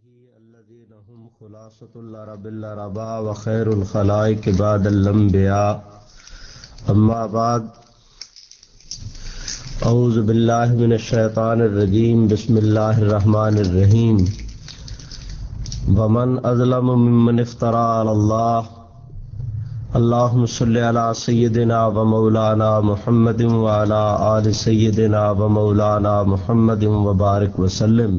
الذين هم خلاصة العرب العرباء وخير الخلائق بعد الأنبياء أما بعد أعوذ بالله من الشيطان الرجيم بسم الله الرحمن الرحيم ومن أظلم ممن افترى على الله اللهم صل على سيدنا ومولانا محمد وعلى آل سيدنا ومولانا محمد وبارك وسلم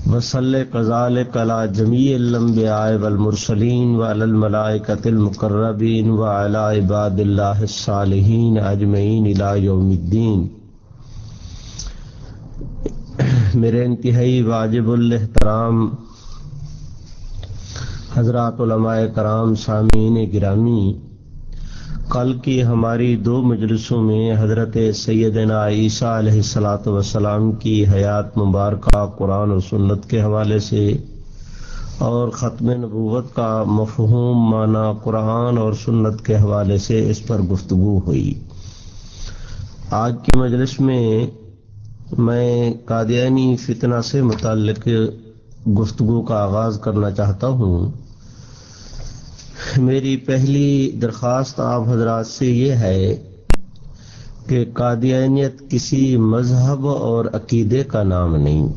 وصلی كذلك على جميع الانبیاء والمرسلین وعلى الملائکۃ المقربین وعلى عباد اللہ الصالحین اجمعین الى یوم الدین۔ میرے انتہائی واجب الاحترام حضرات علماء کرام، سامعین گرامی، کل کی ہماری دو مجلسوں میں حضرت سیدنا عیسیٰ علیہ السلام کی حیات مبارکہ قرآن و سنت کے حوالے سے اور ختم نبوت کا مفہوم معنی قرآن اور سنت کے حوالے سے اس پر گفتگو ہوئی۔ آج کی مجلس میں قادیانی فتنہ سے متعلق گفتگو کا آغاز کرنا چاہتا ہوں۔ میری پہلی درخواست آپ حضرات سے یہ ہے کہ قادیانیت کسی مذہب اور عقیدے کا نام نہیں۔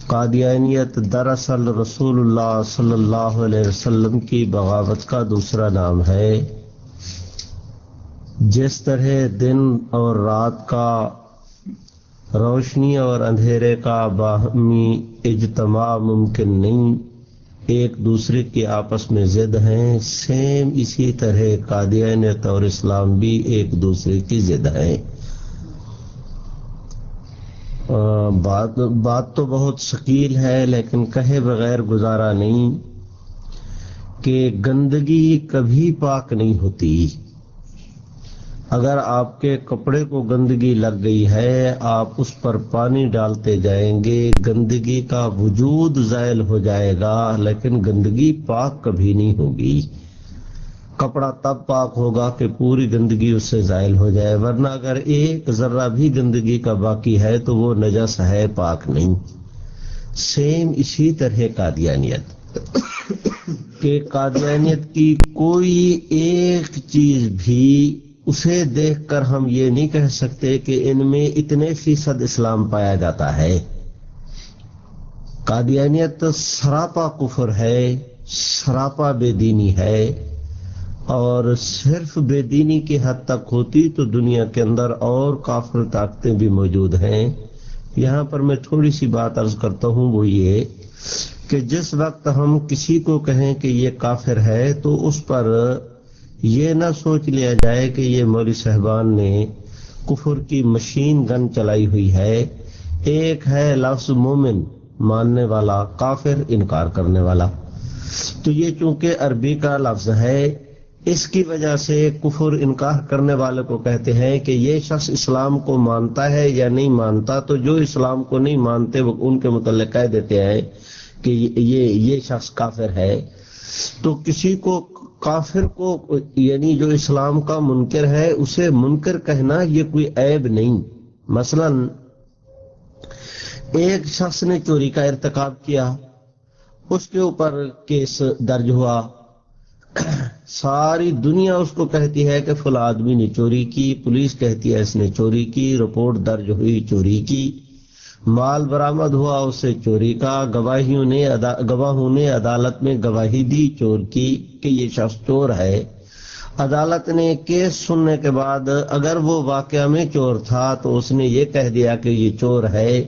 قادیانیت دراصل رسول اللہ صلی اللہ علیہ وسلم کی بغاوت کا دوسرا نام ہے۔ جس طرح دن اور رات کا، روشنی اور اندھیرے کا باہمی اجتماع ممکن نہیں، ایک دوسرے کے آپس میں ضد ہیں، سیم اسی طرح قادیانیت اور اسلام بھی ایک دوسرے کی ضد ہیں۔ بات تو بہت ثقیل ہے لیکن کہے بغیر گزارا نہیں کہ گندگی کبھی پاک نہیں ہوتی۔ اگر آپ کے کپڑے کو گندگی لگ گئی ہے، آپ اس پر پانی ڈالتے جائیں گے، گندگی کا وجود زائل ہو جائے گا لیکن گندگی پاک کبھی نہیں ہوگی۔ کپڑا تب پاک ہوگا کہ پوری گندگی اس سے زائل ہو جائے، ورنہ اگر ایک ذرہ بھی گندگی کا باقی ہے تو وہ نجس ہے، پاک نہیں۔ سیم اسی طرح قادیانیت کہ قادیانیت کی کوئی ایک چیز بھی اسے دیکھ کر ہم یہ نہیں کہہ سکتے کہ ان میں اتنے فیصد اسلام پایا جاتا ہے۔ قادیانیت سراپا کفر ہے، سراپا بے دینی ہے، اور صرف بے دینی کی حد تک ہوتی تو دنیا کے اندر اور کافر طاقتیں بھی موجود ہیں۔ یہاں پر میں تھوڑی سی بات عرض کرتا ہوں، وہ یہ کہ جس وقت ہم کسی کو کہیں کہ یہ کافر ہے تو اس پر یہ نہ سوچ لیا جائے کہ یہ مولوی صاحبان نے کفر کی مشین گن چلائی ہوئی ہے۔ ایک ہے لفظ مومن، ماننے والا، کافر انکار کرنے والا، تو یہ چونکہ عربی کا لفظ ہے، اس کی وجہ سے کفر انکار کرنے والے کو کہتے ہیں کہ یہ شخص اسلام کو مانتا ہے یا نہیں مانتا، تو جو اسلام کو نہیں مانتے وہ ان کے متعلق کہہ دیتے ہیں کہ یہ شخص کافر ہے۔ تو کسی کو کافر کو، یعنی جو اسلام کا منکر ہے، اسے منکر کہنا یہ کوئی عیب نہیں۔ مثلا ایک شخص نے چوری کا ارتکاب کیا، اس کے اوپر کیس درج ہوا، ساری دنیا اس کو کہتی ہے کہ فلاں آدمی نے چوری کی، پولیس کہتی ہے اس نے چوری کی، رپورٹ درج ہوئی چوری کی، مال برآمد ہوا اس سے چوری کا، گواہوں نے عدالت میں گواہی دی چور کی کہ یہ شخص چور ہے۔ عدالت نے کیس سننے کے بعد اگر وہ واقعہ میں چور تھا تو اس نے یہ کہہ دیا کہ یہ چور ہے۔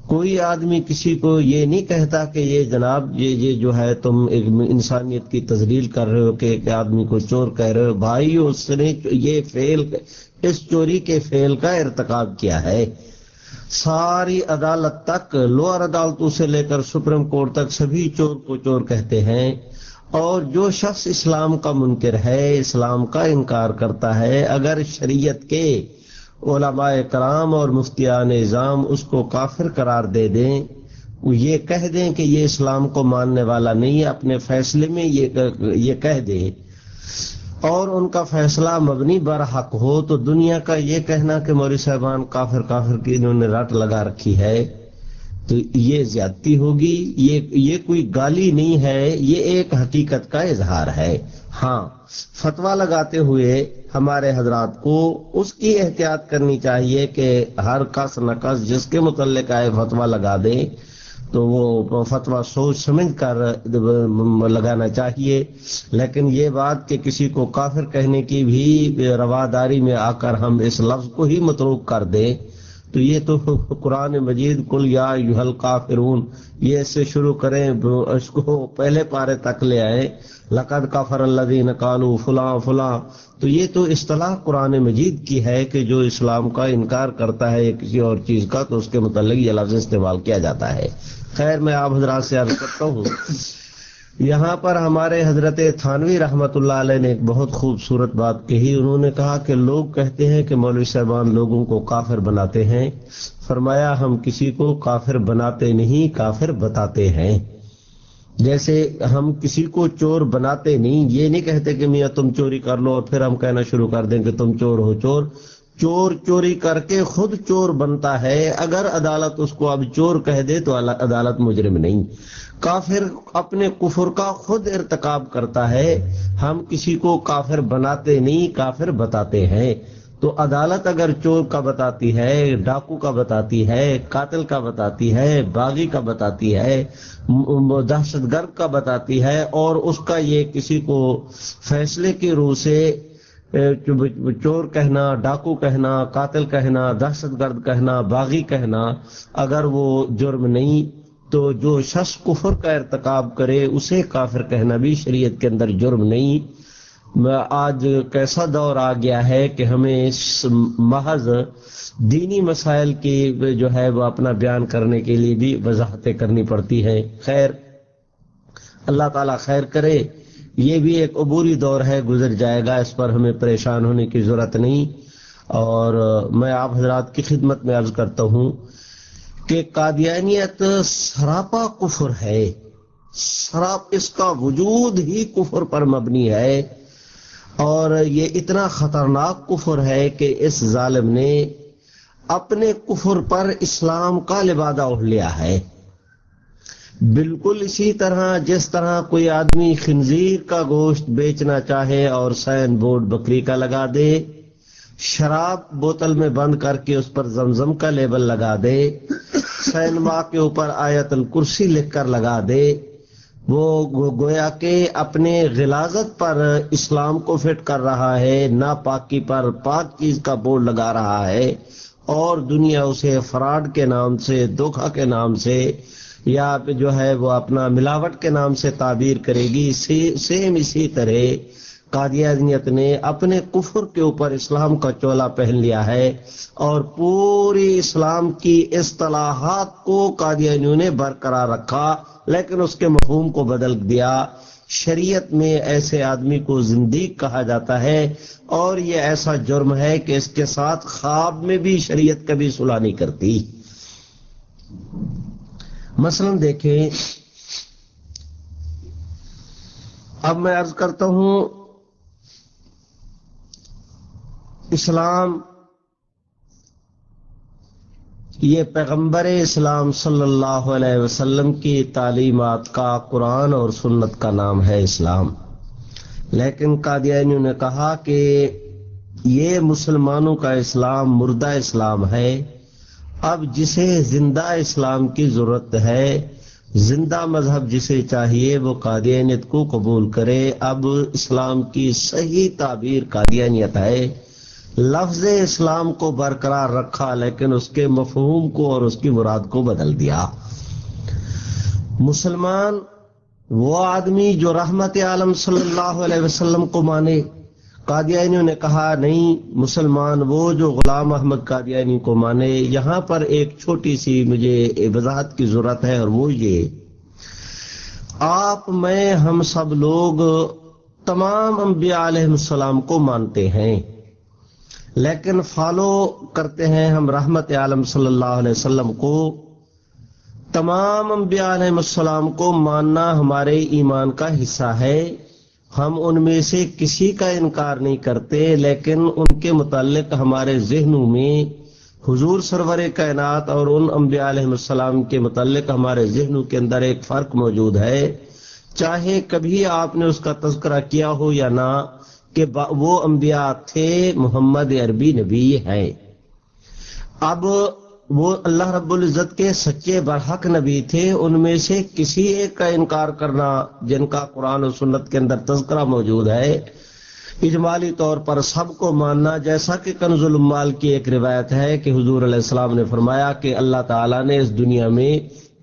کوئی آدمی کسی کو یہ نہیں کہتا کہ یہ جناب یہ جو ہے تم انسانیت کی تذلیل کر رہے ہو کہ ایک آدمی کو چور کہہ رہے ہو۔ بھائی اس نے یہ اس چوری کے فعل کا ارتکاب کیا ہے۔ ساری عدالت تک، لوئر عدالتوں سے لے کر سپریم کورٹ تک سبھی چور کو چور کہتے ہیں، اور جو شخص اسلام کا منکر ہے، اسلام کا انکار کرتا ہے، اگر شریعت کے علماء کرام اور مفتیان اعظام اس کو کافر قرار دے دیں، وہ یہ کہہ دیں کہ یہ اسلام کو ماننے والا نہیں ہے، اپنے فیصلے میں یہ کہہ دیں، اور ان کا فیصلہ مبنی بر حق ہو، تو دنیا کا یہ کہنا کہ مولوی صاحبان کافر کی انہوں نے رٹ لگا رکھی ہے، تو یہ زیادتی ہوگی، یہ کوئی گالی نہیں ہے، یہ ایک حقیقت کا اظہار ہے۔ ہاں، فتویٰ لگاتے ہوئے ہمارے حضرات کو اس کی احتیاط کرنی چاہیے کہ ہر کس نکس جس کے متعلق آئے فتویٰ لگا دیں تو وہ فتویٰ سوچ سمجھ کر لگانا چاہیے، لیکن یہ بات کہ کسی کو کافر کہنے کی بھی رواداری میں آ کر ہم اس لفظ کو ہی متروک کر دیں تو یہ تو قرآن مجید قل یا ایھا الکافرون یہ سے شروع کریں، اس کو پہلے پارے تک لے آئیں، لقد کفر الذین قالوا فلاں فلاں، تو یہ تو اصطلاح قرآن مجید کی ہے کہ جو اسلام کا انکار کرتا ہے یا کسی اور چیز کا تو اس کے متعلق یہ لفظ استعمال کیا جاتا ہے۔ خیر، میں آپ حضرات سے عرض کرتا ہوں، یہاں پر ہمارے حضرت تھانوی رحمت اللہ علیہ نے ایک بہت خوبصورت بات کہی۔ انہوں نے کہا کہ لوگ کہتے ہیں کہ مولوی صاحبان لوگوں کو کافر بناتے ہیں، فرمایا ہم کسی کو کافر بناتے نہیں، کافر بتاتے ہیں۔ جیسے ہم کسی کو چور بناتے نہیں، یہ نہیں کہتے کہ میاں تم چوری کر لو اور پھر ہم کہنا شروع کر دیں کہ تم چور ہو۔ چور چوری کر کے خود چور بنتا ہے، اگر عدالت اس کو اب چور کہہ دے تو عدالت مجرم نہیں۔ کافر اپنے کفر کا خود ارتکاب کرتا ہے، ہم کسی کو کافر بناتے نہیں، کافر بتاتے ہیں۔ تو عدالت اگر چور کا بتاتی ہے، ڈاکو کا بتاتی ہے، قاتل کا بتاتی ہے، باغی کا بتاتی ہے، دہشت گرد کا بتاتی ہے، اور اس کا یہ کسی کو فیصلے کی روح سے چور کہنا، ڈاکو کہنا، قاتل کہنا، دہشت گرد کہنا، باغی کہنا اگر وہ جرم نہیں تو جو شخص کفر کا ارتکاب کرے اسے کافر کہنا بھی شریعت کے اندر جرم نہیں۔ آج کیسا دور آ گیا ہے کہ ہمیں محض دینی مسائل کی جو ہے وہ اپنا بیان کرنے کے لیے بھی وضاحتیں کرنی پڑتی ہیں۔ خیر، اللہ تعالیٰ خیر کرے، یہ بھی ایک عبوری دور ہے، گزر جائے گا، اس پر ہمیں پریشان ہونے کی ضرورت نہیں۔ اور میں آپ حضرات کی خدمت میں عرض کرتا ہوں کہ قادیانیت سراپا کفر ہے، اس کا وجود ہی کفر پر مبنی ہے، اور یہ اتنا خطرناک کفر ہے کہ اس ظالم نے اپنے کفر پر اسلام کا لبادہ اوڑھ لیا ہے۔ بالکل اسی طرح جس طرح کوئی آدمی خنزیر کا گوشت بیچنا چاہے اور سائن بورڈ بکری کا لگا دے، شراب بوتل میں بند کر کے اس پر زمزم کا لیبل لگا دے، سینما کے اوپر آیت الکرسی لکھ کر لگا دے، وہ گویا کہ اپنے غلاظت پر اسلام کو فٹ کر رہا ہے، ناپاکی پر پاک چیز کا بورڈ لگا رہا ہے، اور دنیا اسے فراڈ کے نام سے، دھوکہ کے نام سے، یا جو ہے وہ اپنا ملاوٹ کے نام سے تعبیر کرے گی۔ سیم اسی طرح قادیانیت نے اپنے کفر کے اوپر اسلام کا چولا پہن لیا ہے، اور پوری اسلام کی اصطلاحات کو قادیانیوں نے برقرار رکھا، لیکن اس کے مفہوم کو بدل دیا۔ شریعت میں ایسے آدمی کو زندیق کہا جاتا ہے، اور یہ ایسا جرم ہے کہ اس کے ساتھ خواب میں بھی شریعت کبھی صلح نہیں کرتی۔ مثلا دیکھیں، اب میں عرض کرتا ہوں، اسلام یہ پیغمبر اسلام صلی اللہ علیہ وسلم کی تعلیمات کا، قرآن اور سنت کا نام ہے اسلام، لیکن قادیانیوں نے کہا کہ یہ مسلمانوں کا اسلام مردہ اسلام ہے، اب جسے زندہ اسلام کی ضرورت ہے، زندہ مذہب جسے چاہیے وہ قادیانیت کو قبول کرے۔ اب اسلام کی صحیح تعبیر قادیانیت ہے، لفظ اسلام کو برقرار رکھا لیکن اس کے مفہوم کو اور اس کی مراد کو بدل دیا۔ مسلمان وہ آدمی جو رحمت عالم صلی اللہ علیہ وسلم کو مانے، قادیانیوں نے کہا نہیں، مسلمان وہ جو غلام احمد قادیانی کو مانے۔ یہاں پر ایک چھوٹی سی مجھے وضاحت کی ضرورت ہے، اور وہ یہ، آپ، میں، ہم سب لوگ تمام انبیاء علیہ السلام کو مانتے ہیں، لیکن فالو کرتے ہیں ہم رحمت عالم صلی اللہ علیہ وسلم کو۔ تمام انبیاء علیہ السلام کو ماننا ہمارے ایمان کا حصہ ہے، ہم ان میں سے کسی کا انکار نہیں کرتے، لیکن ان کے متعلق ہمارے ذہنوں میں حضور سرور کائنات اور ان انبیاء علیہ السلام کے متعلق ہمارے ذہنوں کے اندر ایک فرق موجود ہے، چاہے کبھی آپ نے اس کا تذکرہ کیا ہو یا نہ، کہ وہ انبیاء تھے، محمد عربی نبی ہیں۔ اب وہ اللہ رب العزت کے سچے برحق نبی تھے، ان میں سے کسی ایک کا انکار کرنا جن کا قرآن و سنت کے اندر تذکرہ موجود ہے، اجمالی طور پر سب کو ماننا، جیسا کہ کنز الاموال کی ایک روایت ہے کہ حضور علیہ السلام نے فرمایا کہ اللہ تعالیٰ نے اس دنیا میں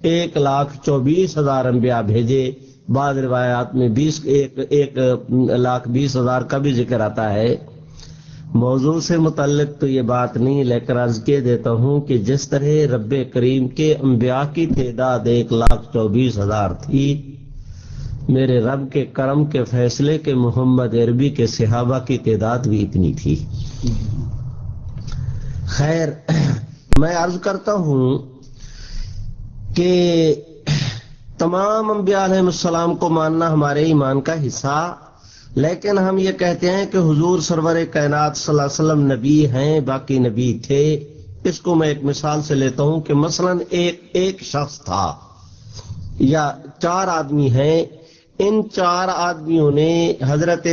1,24,000 انبیاء بھیجے، بعض روایات میں 1,20,000 کا بھی ذکر آتا ہے۔ موضوع سے متعلق تو یہ بات نہیں، لیکن عرض کے دیتا ہوں کہ جس طرح رب کریم کے انبیاء کی تعداد 1,24,000 تھی، میرے رب کے کرم کے فیصلے کے محمد عربی کے صحابہ کی تعداد بھی اتنی تھی۔ خیر، میں عرض کرتا ہوں کہ تمام انبیاء علیہ السلام کو ماننا ہمارے ایمان کا حصہ، لیکن ہم یہ کہتے ہیں کہ حضور سرور کائنات صلی اللہ علیہ وسلم نبی ہیں، باقی نبی تھے۔ اس کو میں ایک مثال سے لیتا ہوں کہ مثلا ایک شخص تھا یا 4 آدمی ہیں، ان 4 آدمیوں نے حضرت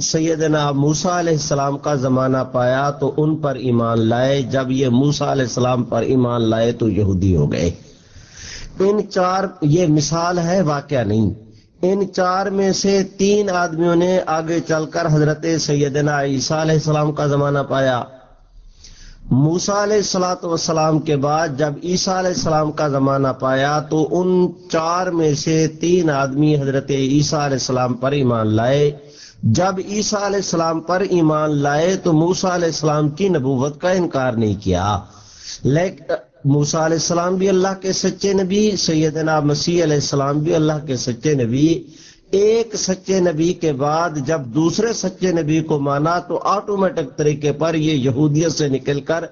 سیدنا موسیٰ علیہ السلام کا زمانہ پایا تو ان پر ایمان لائے۔ جب یہ موسیٰ علیہ السلام پر ایمان لائے تو یہودی ہو گئے۔ ان 4، یہ مثال ہے، واقعہ نہیں، ان 4 میں سے 3 آدمیوں نے آگے چل کر حضرت سیدنا عیسیٰ علیہ السلام کا زمانہ پایا۔ موسیٰ علیہ السلام کے بعد جب عیسیٰ علیہ السلام کا زمانہ پایا تو ان 4 میں سے 3 آدمی حضرت عیسیٰ علیہ السلام پر ایمان لائے۔ جب عیسیٰ علیہ السلام پر ایمان لائے تو موسیٰ علیہ السلام کی نبوت کا انکار نہیں کیا، لیکن موسیٰ علیہ السلام بھی اللہ کے سچے نبی، سیدنا مسیح علیہ السلام بھی اللہ کے سچے نبی۔ ایک سچے نبی کے بعد جب دوسرے سچے نبی کو مانا تو آٹومیٹک طریقے پر یہ یہودیت سے نکل کر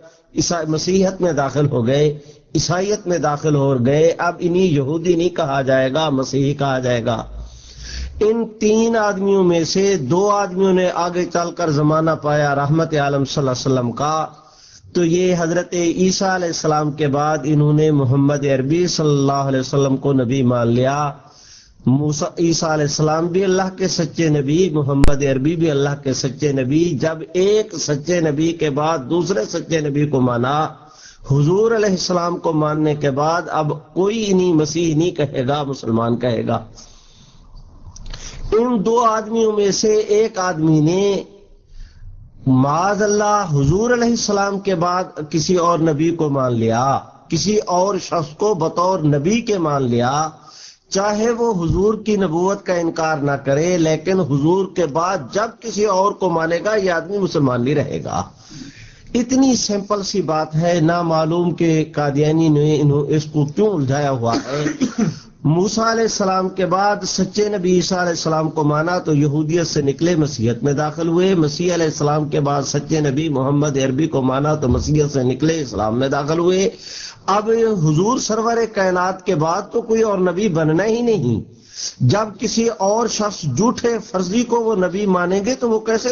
مسیحیت میں داخل ہو گئے، عیسائیت میں داخل ہو گئے۔ اب انہیں یہودی نہیں کہا جائے گا، مسیحی کہا جائے گا۔ ان 3 آدمیوں میں سے 2 آدمیوں نے آگے چل کر زمانہ پایا رحمت عالم صلی اللہ علیہ وسلم کا، تو یہ حضرت عیسیٰ علیہ السلام کے بعد انہوں نے محمد عربی صلی اللہ علیہ وسلم کو نبی مان لیا۔ عیسیٰ علیہ السلام بھی اللہ کے سچے نبی، محمد عربی بھی اللہ کے سچے نبی۔ جب ایک سچے نبی کے بعد دوسرے سچے نبی کو مانا، حضور علیہ السلام کو ماننے کے بعد اب کوئی انہیں مسیح نہیں کہے گا، مسلمان کہے گا۔ ان 2 آدمیوں میں سے ایک آدمی نے معاذ اللہ حضور علیہ السلام کے بعد کسی اور نبی کو مان لیا، کسی اور شخص کو بطور نبی کے مان لیا، چاہے وہ حضور کی نبوت کا انکار نہ کرے، لیکن حضور کے بعد جب کسی اور کو مانے گا یہ آدمی مسلمان نہیں رہے گا۔ اتنی سمپل سی بات ہے، نہ معلوم کہ قادیانی نے اس کو کیوں الجھایا ہوا ہے۔ موسیٰ علیہ السلام کے بعد سچے نبی عیسیٰ علیہ السلام کو مانا تو یہودیت سے نکلے، مسیحیت میں داخل ہوئے۔ مسیح علیہ السلام کے بعد سچے نبی محمد عربی کو مانا تو مسیحیت سے نکلے، اسلام میں داخل ہوئے۔ اب حضور سرور کائنات کے بعد تو کوئی اور نبی بننا ہی نہیں۔ جب کسی اور شخص جھوٹے فرضی کو وہ نبی مانیں گے تو وہ کیسے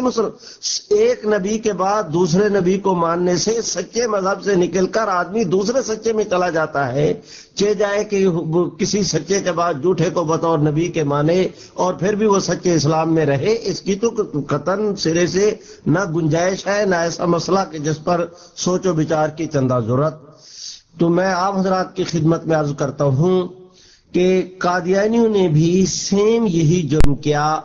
ایک نبی کے بعد دوسرے نبی کو ماننے سے سچے مذہب سے نکل کر آدمی دوسرے سچے میں چلا جاتا ہے۔ چہ جائے کہ کسی سچے کے بعد جھوٹے کو بطور نبی کے مانے اور پھر بھی وہ سچے اسلام میں رہے، اس کی تو قطعاً سرے سے نہ گنجائش ہے، نہ ایسا مسئلہ کہ جس پر سوچ و بچار کی چندہ ضرورت۔ تو میں آپ حضرات کی خدمت میں عرض کرتا ہوں کہ قادیانیوں نے بھی سیم یہی جرم کیا۔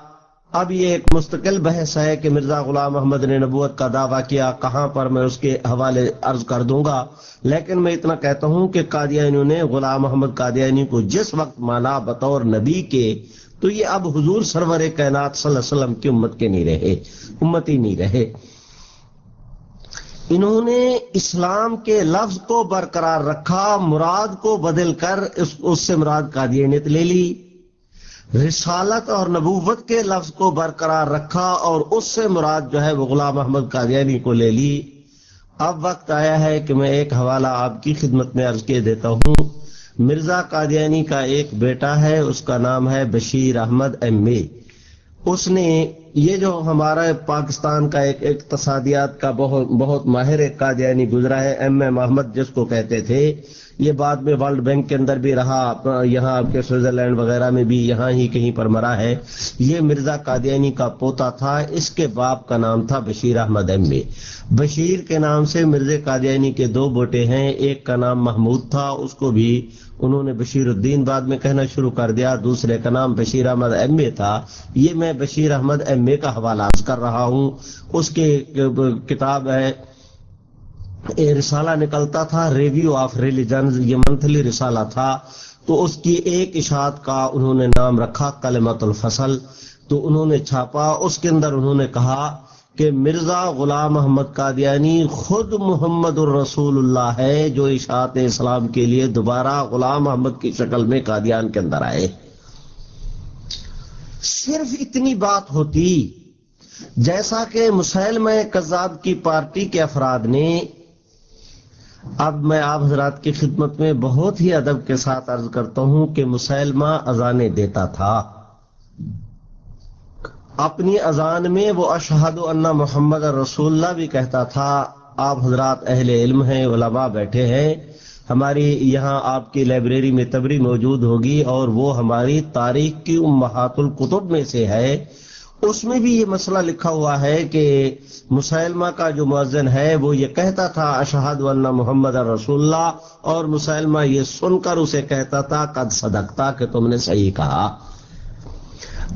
اب یہ ایک مستقل بحث ہے کہ مرزا غلام احمد نے نبوت کا دعویٰ کیا کہاں پر، میں اس کے حوالے عرض کر دوں گا، لیکن میں اتنا کہتا ہوں کہ قادیانیوں نے غلام احمد قادیانی کو جس وقت مانا بطور نبی کے، تو یہ اب حضور سرور کائنات صلی اللہ علیہ وسلم کی امت کے نہیں رہے، امتی نہیں رہے۔ انہوں نے اسلام کے لفظ کو برقرار رکھا، مراد کو بدل کر اس سے مراد قادیانیت لے لی، رسالت اور نبوت کے لفظ کو برقرار رکھا اور اس سے مراد جو ہے وہ غلام احمد قادیانی کو لے لی۔ اب وقت آیا ہے کہ میں ایک حوالہ آپ کی خدمت میں عرض کے دیتا ہوں۔ مرزا قادیانی کا ایک بیٹا ہے، اس کا نام ہے بشیر احمد ایم اے۔ اس نے یہ جو ہمارا پاکستان کا ایک اقتصادیات کا بہت ماہر ایک قادیانی گزرا ہے، ایم اے محمد جس کو کہتے تھے، یہ بعد میں ورلڈ بینک کے اندر بھی رہا، یہاں آپ کے سوئٹزرلینڈ وغیرہ میں بھی یہاں ہی کہیں پر مرا ہے۔ یہ مرزا قادیانی کا پوتا تھا، اس کے باپ کا نام تھا بشیر احمد ایم اے۔ بشیر کے نام سے مرزا قادیانی کے دو بیٹے ہیں، ایک کا نام محمود تھا، اس کو بھی انہوں نے بشیر الدین بعد میں کہنا شروع کر دیا، دوسرے کا نام بشیر احمد ایم اے تھا۔ یہ میں بشیر احمد ایم اے کا حوالہ کر رہا ہوں، اس کے کتاب ہے، رسالہ نکلتا تھا ریویو آف ریلیجنز، یہ منتھلی رسالہ تھا، تو اس کی ایک اشاعت کا انہوں نے نام رکھا کلمۃ الفصل، تو انہوں نے چھاپا، اس کے اندر انہوں نے کہا کہ مرزا غلام احمد قادیانی خود محمد الرسول اللہ ہے، جو اشاعت اسلام کے لیے دوبارہ غلام احمد کی شکل میں قادیان کے اندر آئے۔ صرف اتنی بات ہوتی، جیسا کہ مسیلمہ کذاب کی پارٹی کے افراد نے، اب میں آپ حضرات کی خدمت میں بہت ہی ادب کے ساتھ عرض کرتا ہوں کہ مسیلمہ اذانیں دیتا تھا، اپنی اذان میں وہ اشہد ان محمد رسول اللہ بھی کہتا تھا۔ آپ حضرات اہل علم ہیں، علماء بیٹھے ہیں، ہماری یہاں آپ کی لائبریری میں تبری موجود ہوگی، اور وہ ہماری تاریخ کی امہات الکتب میں سے ہے، اس میں بھی یہ مسئلہ لکھا ہوا ہے کہ مسیلمہ کا جو مؤذن ہے وہ یہ کہتا تھا اشہد ان محمد رسول اللہ، اور مسیلمہ یہ سن کر اسے کہتا تھا قد صدقتا، کہ تم نے صحیح کہا۔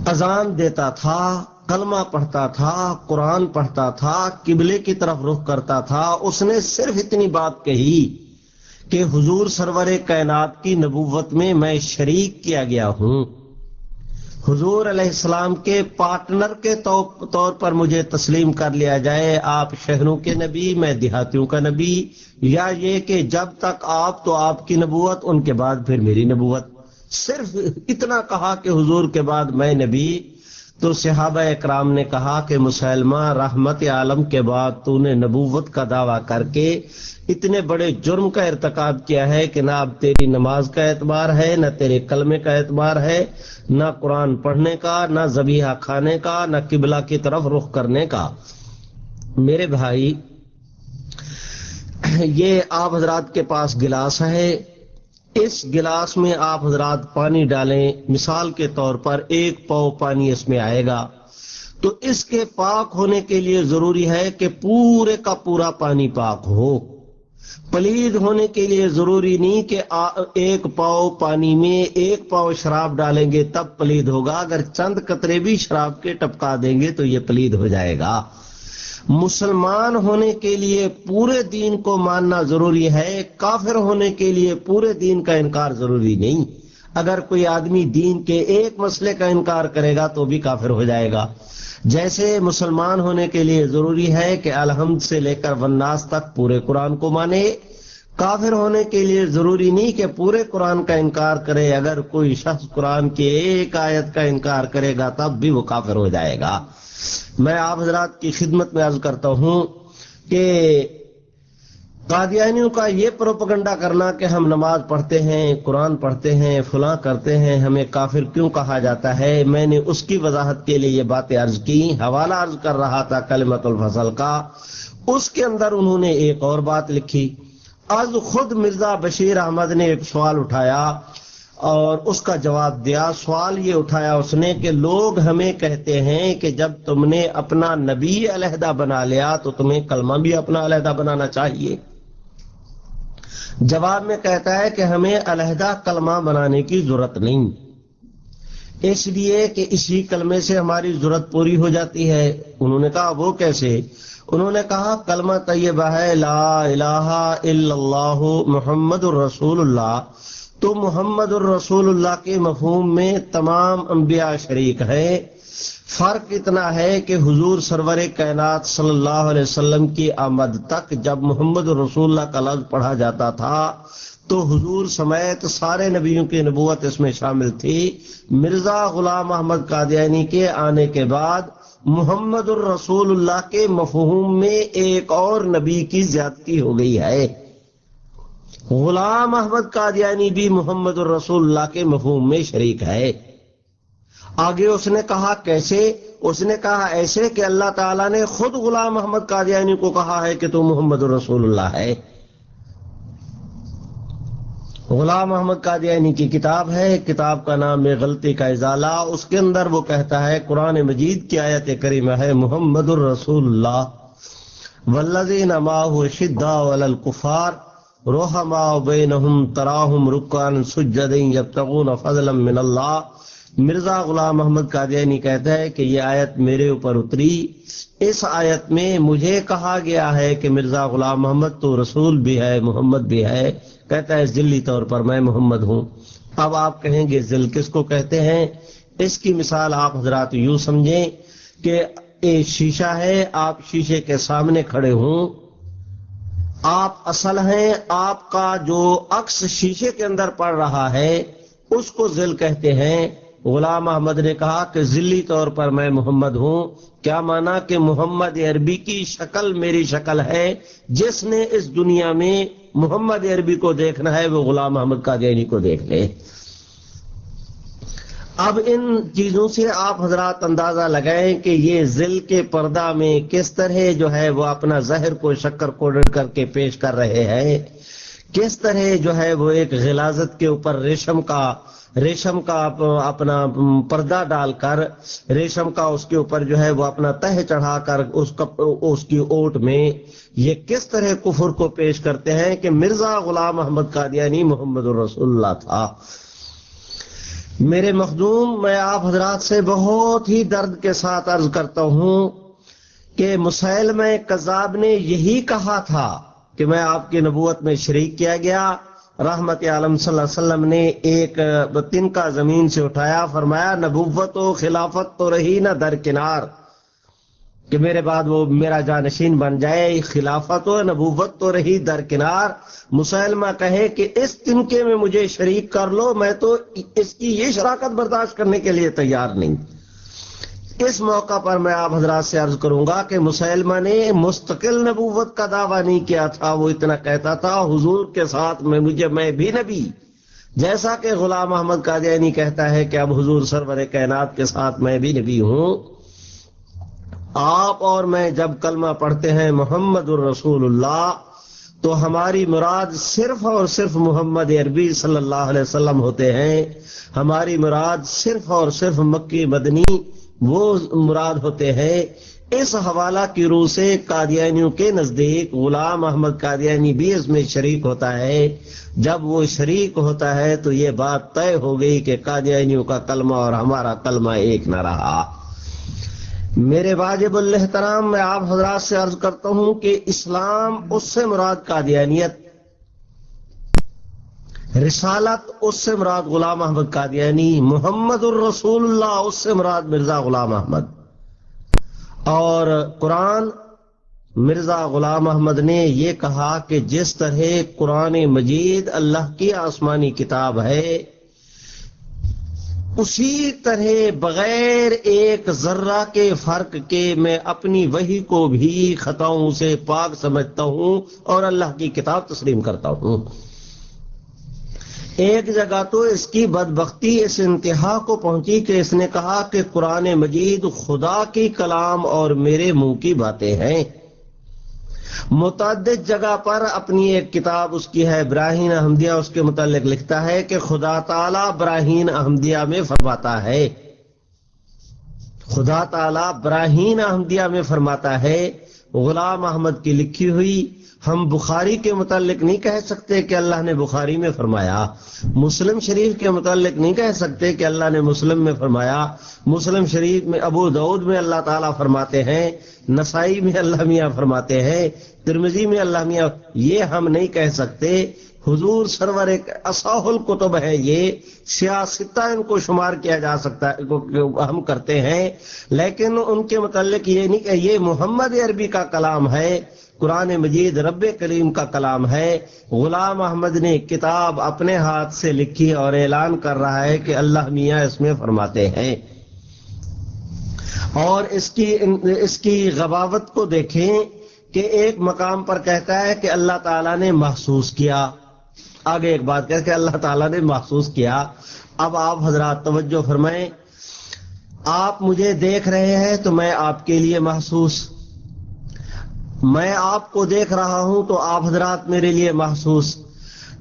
اذان دیتا تھا، کلمہ پڑھتا تھا، قرآن پڑھتا تھا، قبلے کی طرف رخ کرتا تھا۔ اس نے صرف اتنی بات کہی کہ حضور سرور کائنات کی نبوت میں شریک کیا گیا ہوں، حضور علیہ السلام کے پارٹنر کے طور پر مجھے تسلیم کر لیا جائے، آپ شہروں کے نبی، میں دیہاتیوں کا نبی، یا یہ کہ جب تک آپ تو آپ کی نبوت، ان کے بعد پھر میری نبوت۔ صرف اتنا کہا کہ حضور کے بعد میں نبی۔ تو صحابہ اکرام نے کہا کہ مسیلمہ، رحمت عالم کے بعد تو نے نبوت کا دعویٰ کر کے اتنے بڑے جرم کا ارتکاب کیا ہے کہ نہ اب تیری نماز کا اعتبار ہے، نہ تیرے کلمے کا اعتبار ہے، نہ قرآن پڑھنے کا، نہ ذبیحہ کھانے کا، نہ قبلہ کی طرف رخ کرنے کا۔ میرے بھائی، یہ آپ حضرات کے پاس گلاس ہے، اس گلاس میں آپ حضرات پانی ڈالیں، مثال کے طور پر 1 پاؤ پانی اس میں آئے گا، تو اس کے پاک ہونے کے لیے ضروری ہے کہ پورے کا پورا پانی پاک ہو۔ پلید ہونے کے لیے ضروری نہیں کہ 1 پاؤ پانی میں 1 پاؤ شراب ڈالیں گے تب پلید ہوگا، اگر چند قطرے بھی شراب کے ٹپکا دیں گے تو یہ پلید ہو جائے گا۔ مسلمان ہونے کے لیے پورے دین کو ماننا ضروری ہے، کافر ہونے کے لیے پورے دین کا انکار ضروری نہیں۔ اگر کوئی آدمی دین کے ایک مسئلے کا انکار کرے گا تو بھی کافر ہو جائے گا۔ جیسے مسلمان ہونے کے لیے ضروری ہے کہ الحمد سے لے کر والناس تک پورے قرآن کو مانے، کافر ہونے کے لیے ضروری نہیں کہ پورے قرآن کا انکار کرے، اگر کوئی شخص قرآن کی ایک آیت کا انکار کرے گا تب بھی وہ کافر ہو جائے گا۔ میں آپ حضرات کی خدمت میں عرض کرتا ہوں کہ قادیانیوں کا یہ پروپیگنڈا کرنا کہ ہم نماز پڑھتے ہیں، قرآن پڑھتے ہیں، فلاں کرتے ہیں، ہمیں کافر کیوں کہا جاتا ہے، میں نے اس کی وضاحت کے لیے یہ باتیں عرض کی، حوالہ عرض کر رہا تھا کلمۃ الفصل کا۔ اس کے اندر انہوں نے ایک اور بات لکھی، از خود مرزا بشیر احمد نے ایک سوال اٹھایا اور اس کا جواب دیا۔ سوال یہ اٹھایا اس نے کہ لوگ ہمیں کہتے ہیں کہ جب تم نے اپنا نبی علیحدہ بنا لیا تو تمہیں کلمہ بھی اپنا علیحدہ بنانا چاہیے۔ جواب میں کہتا ہے کہ ہمیں علیحدہ کلمہ بنانے کی ضرورت نہیں، اس لیے کہ اسی کلمے سے ہماری ضرورت پوری ہو جاتی ہے۔ انہوں نے کہا وہ کیسے؟ انہوں نے کہا کلمہ طیبہ ہے لا الہ الا اللہ محمد الرسول اللہ، تو محمد الرسول اللہ کے مفہوم میں تمام انبیاء شریک ہیں۔ فرق اتنا ہے کہ حضور سرور کائنات صلی اللہ علیہ وسلم کی آمد تک جب محمد الرسول اللہ کا لفظ پڑھا جاتا تھا تو حضور سمیت سارے نبیوں کی نبوت اس میں شامل تھی۔ مرزا غلام احمد قادیانی کے آنے کے بعد محمد الرسول اللہ کے مفہوم میں ایک اور نبی کی زیادتی ہو گئی ہے۔ غلام احمد قادیانی بھی محمد الرسول اللہ کے مفہوم میں شریک ہے، آگے اس نے کہا کیسے؟ اس نے کہا ایسے کہ اللہ تعالیٰ نے خود غلام محمد قادیانی کو کہا ہے کہ تو محمد رسول اللہ ہے۔ غلام محمد قادیانی کی کتاب ہے، کتاب کا نام ہے غلطی کا ازالہ، اس کے اندر وہ کہتا ہے قرآن مجید کی آیت کریمہ ہے محمد الرسول اللہ والذین معہ شداء علی الکفار رحماء بینہم تراہم رکعا سجدا یبتغون فضلا من اللہ۔ مرزا غلام محمد قادیانی کہتا ہے کہ یہ آیت میرے اوپر اتری، اس آیت میں مجھے کہا گیا ہے کہ مرزا غلام محمد تو رسول بھی ہے محمد بھی ہے، کہتا ہے ذلی طور پر میں محمد ہوں۔ اب آپ کہیں گے ذل کس کو کہتے ہیں؟ اس کی مثال آپ حضرات یوں سمجھیں کہ ایک شیشہ ہے، آپ شیشے کے سامنے کھڑے ہوں، آپ اصل ہیں، آپ کا جو عکس شیشے کے اندر پڑ رہا ہے اس کو ذل کہتے ہیں۔ غلام احمد نے کہا کہ ذلی طور پر میں محمد ہوں، کیا مانا کہ محمد عربی کی شکل میری شکل ہے، جس نے اس دنیا میں محمد عربی کو دیکھنا ہے وہ غلام محمد قادیانی کو دیکھ لے۔ اب ان چیزوں سے آپ حضرات اندازہ لگائیں کہ یہ ذل کے پردہ میں کس طرح جو ہے وہ اپنا زہر کو شکر کوڈر کر کے پیش کر رہے ہیں، کس طرح جو ہے وہ ایک غلاظت کے اوپر ریشم کا اپنا پردہ ڈال کر، ریشم کا اس کے اوپر جو ہے وہ اپنا تہ چڑھا کر اس کی اوٹ میں یہ کس طرح کفر کو پیش کرتے ہیں کہ مرزا غلام احمد قادیانی محمد الرسول اللہ تھا۔ میرے مخدوم، میں آپ حضرات سے بہت ہی درد کے ساتھ عرض کرتا ہوں کہ مسیلمہ کذاب نے یہی کہا تھا کہ میں آپ کی نبوت میں شریک کیا گیا۔ رحمت عالم صلی اللہ علیہ وسلم نے ایک تنکا زمین سے اٹھایا، فرمایا نبوت و خلافت تو رہی نہ درکنار کہ میرے بعد وہ میرا جانشین بن جائے، خلافت و نبوت تو رہی درکنار۔ مسلمہ کہے کہ اس تنکے میں مجھے شریک کر لو، میں تو اس کی یہ شراکت برداشت کرنے کے لیے تیار نہیں۔ اس موقع پر میں آپ حضرات سے عرض کروں گا کہ مسلمہ نے مستقل نبوت کا دعویٰ نہیں کیا تھا، وہ اتنا کہتا تھا حضور کے ساتھ میں بھی نبی، جیسا کہ غلام احمد قادیانی کہتا ہے کہ اب حضور سرور کائنات کے ساتھ میں بھی نبی ہوں۔ آپ اور میں جب کلمہ پڑھتے ہیں محمد الرسول اللہ تو ہماری مراد صرف اور صرف محمد عربی صلی اللہ علیہ وسلم ہوتے ہیں، ہماری مراد صرف اور صرف مکی مدنی وہ مراد ہوتے ہیں۔ اس حوالہ کی روح سے قادیانیوں کے نزدیک غلام احمد قادیانی بھی اس میں شریک ہوتا ہے۔ جب وہ شریک ہوتا ہے تو یہ بات طے ہو گئی کہ قادیانیوں کا کلمہ اور ہمارا کلمہ ایک نہ رہا۔ میرے واجب الاحترام، میں آپ حضرات سے عرض کرتا ہوں کہ اسلام اس سے مراد قادیانیت، رسالت اس سے مراد غلام احمد قادیانی، محمد الرسول اللہ اس سے مراد مرزا غلام احمد، اور قرآن مرزا غلام احمد نے یہ کہا کہ جس طرح قرآن مجید اللہ کی آسمانی کتاب ہے، اسی طرح بغیر ایک ذرہ کے فرق کے میں اپنی وحی کو بھی خطاؤں سے پاک سمجھتا ہوں اور اللہ کی کتاب تسلیم کرتا ہوں۔ ایک جگہ تو اس کی بدبختی اس انتہا کو پہنچی کہ اس نے کہا کہ قرآن مجید خدا کی کلام اور میرے منہ کی باتیں ہیں۔ متعدد جگہ پر اپنی ایک کتاب اس کی ہے براہین احمدیہ، اس کے متعلق لکھتا ہے کہ خدا تعالیٰ براہین احمدیہ میں فرماتا ہے، خدا تعالیٰ براہین احمدیہ میں فرماتا ہے۔ غلام احمد کی لکھی ہوئی ہم بخاری کے متعلق نہیں کہہ سکتے کہ اللہ نے بخاری میں فرمایا، مسلم شریف کے متعلق نہیں کہہ سکتے کہ اللہ نے مسلم میں فرمایا، مسلم شریف میں ابو داؤد میں اللہ تعالیٰ فرماتے ہیں، نسائی میں اللہ میاں فرماتے ہیں، ترمذی میں اللہ میاں، یہ ہم نہیں کہہ سکتے۔ حضور سرور ایک اصح الکتب ہے، یہ سیاستہ ان کو شمار کیا جا سکتا ہے، ہم کرتے ہیں، لیکن ان کے متعلق یہ نہیں کہ یہ محمد عربی کا کلام ہے، قرآن مجید رب کریم کا کلام ہے۔ غلام احمد نے کتاب اپنے ہاتھ سے لکھی اور اعلان کر رہا ہے کہ اللہ میاں اس میں فرماتے ہیں، اور اس کی غباوت کو دیکھیں کہ ایک مقام پر کہتا ہے کہ اللہ تعالیٰ نے محسوس کیا، آگے ایک بات کہہ کہ اللہ تعالیٰ نے محسوس کیا۔ اب آپ حضرات توجہ فرمائیں، آپ مجھے دیکھ رہے ہیں تو میں آپ کے لیے محسوس، میں آپ کو دیکھ رہا ہوں تو آپ حضرات میرے لیے محسوس.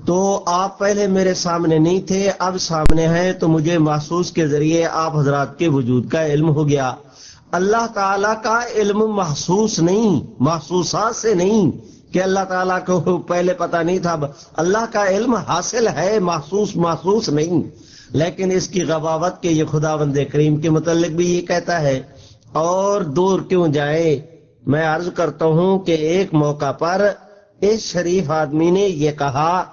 تو آپ پہلے میرے سامنے نہیں تھے، اب سامنے ہیں تو مجھے محسوس کے ذریعے آپ حضرات کے وجود کا علم ہو گیا. اللہ تعالیٰ کا علم محسوس نہیں، محسوسات سے نہیں کہ اللہ تعالیٰ کو پہلے پتہ نہیں تھا. اللہ کا علم حاصل ہے، محسوس نہیں. لیکن اس کی غباوت کہ یہ خداوند کریم کے متعلق بھی یہ کہتا ہے. اور دور کیوں جائے، میں عرض کرتا ہوں کہ ایک موقع پر اس شریف آدمی نے یہ کہا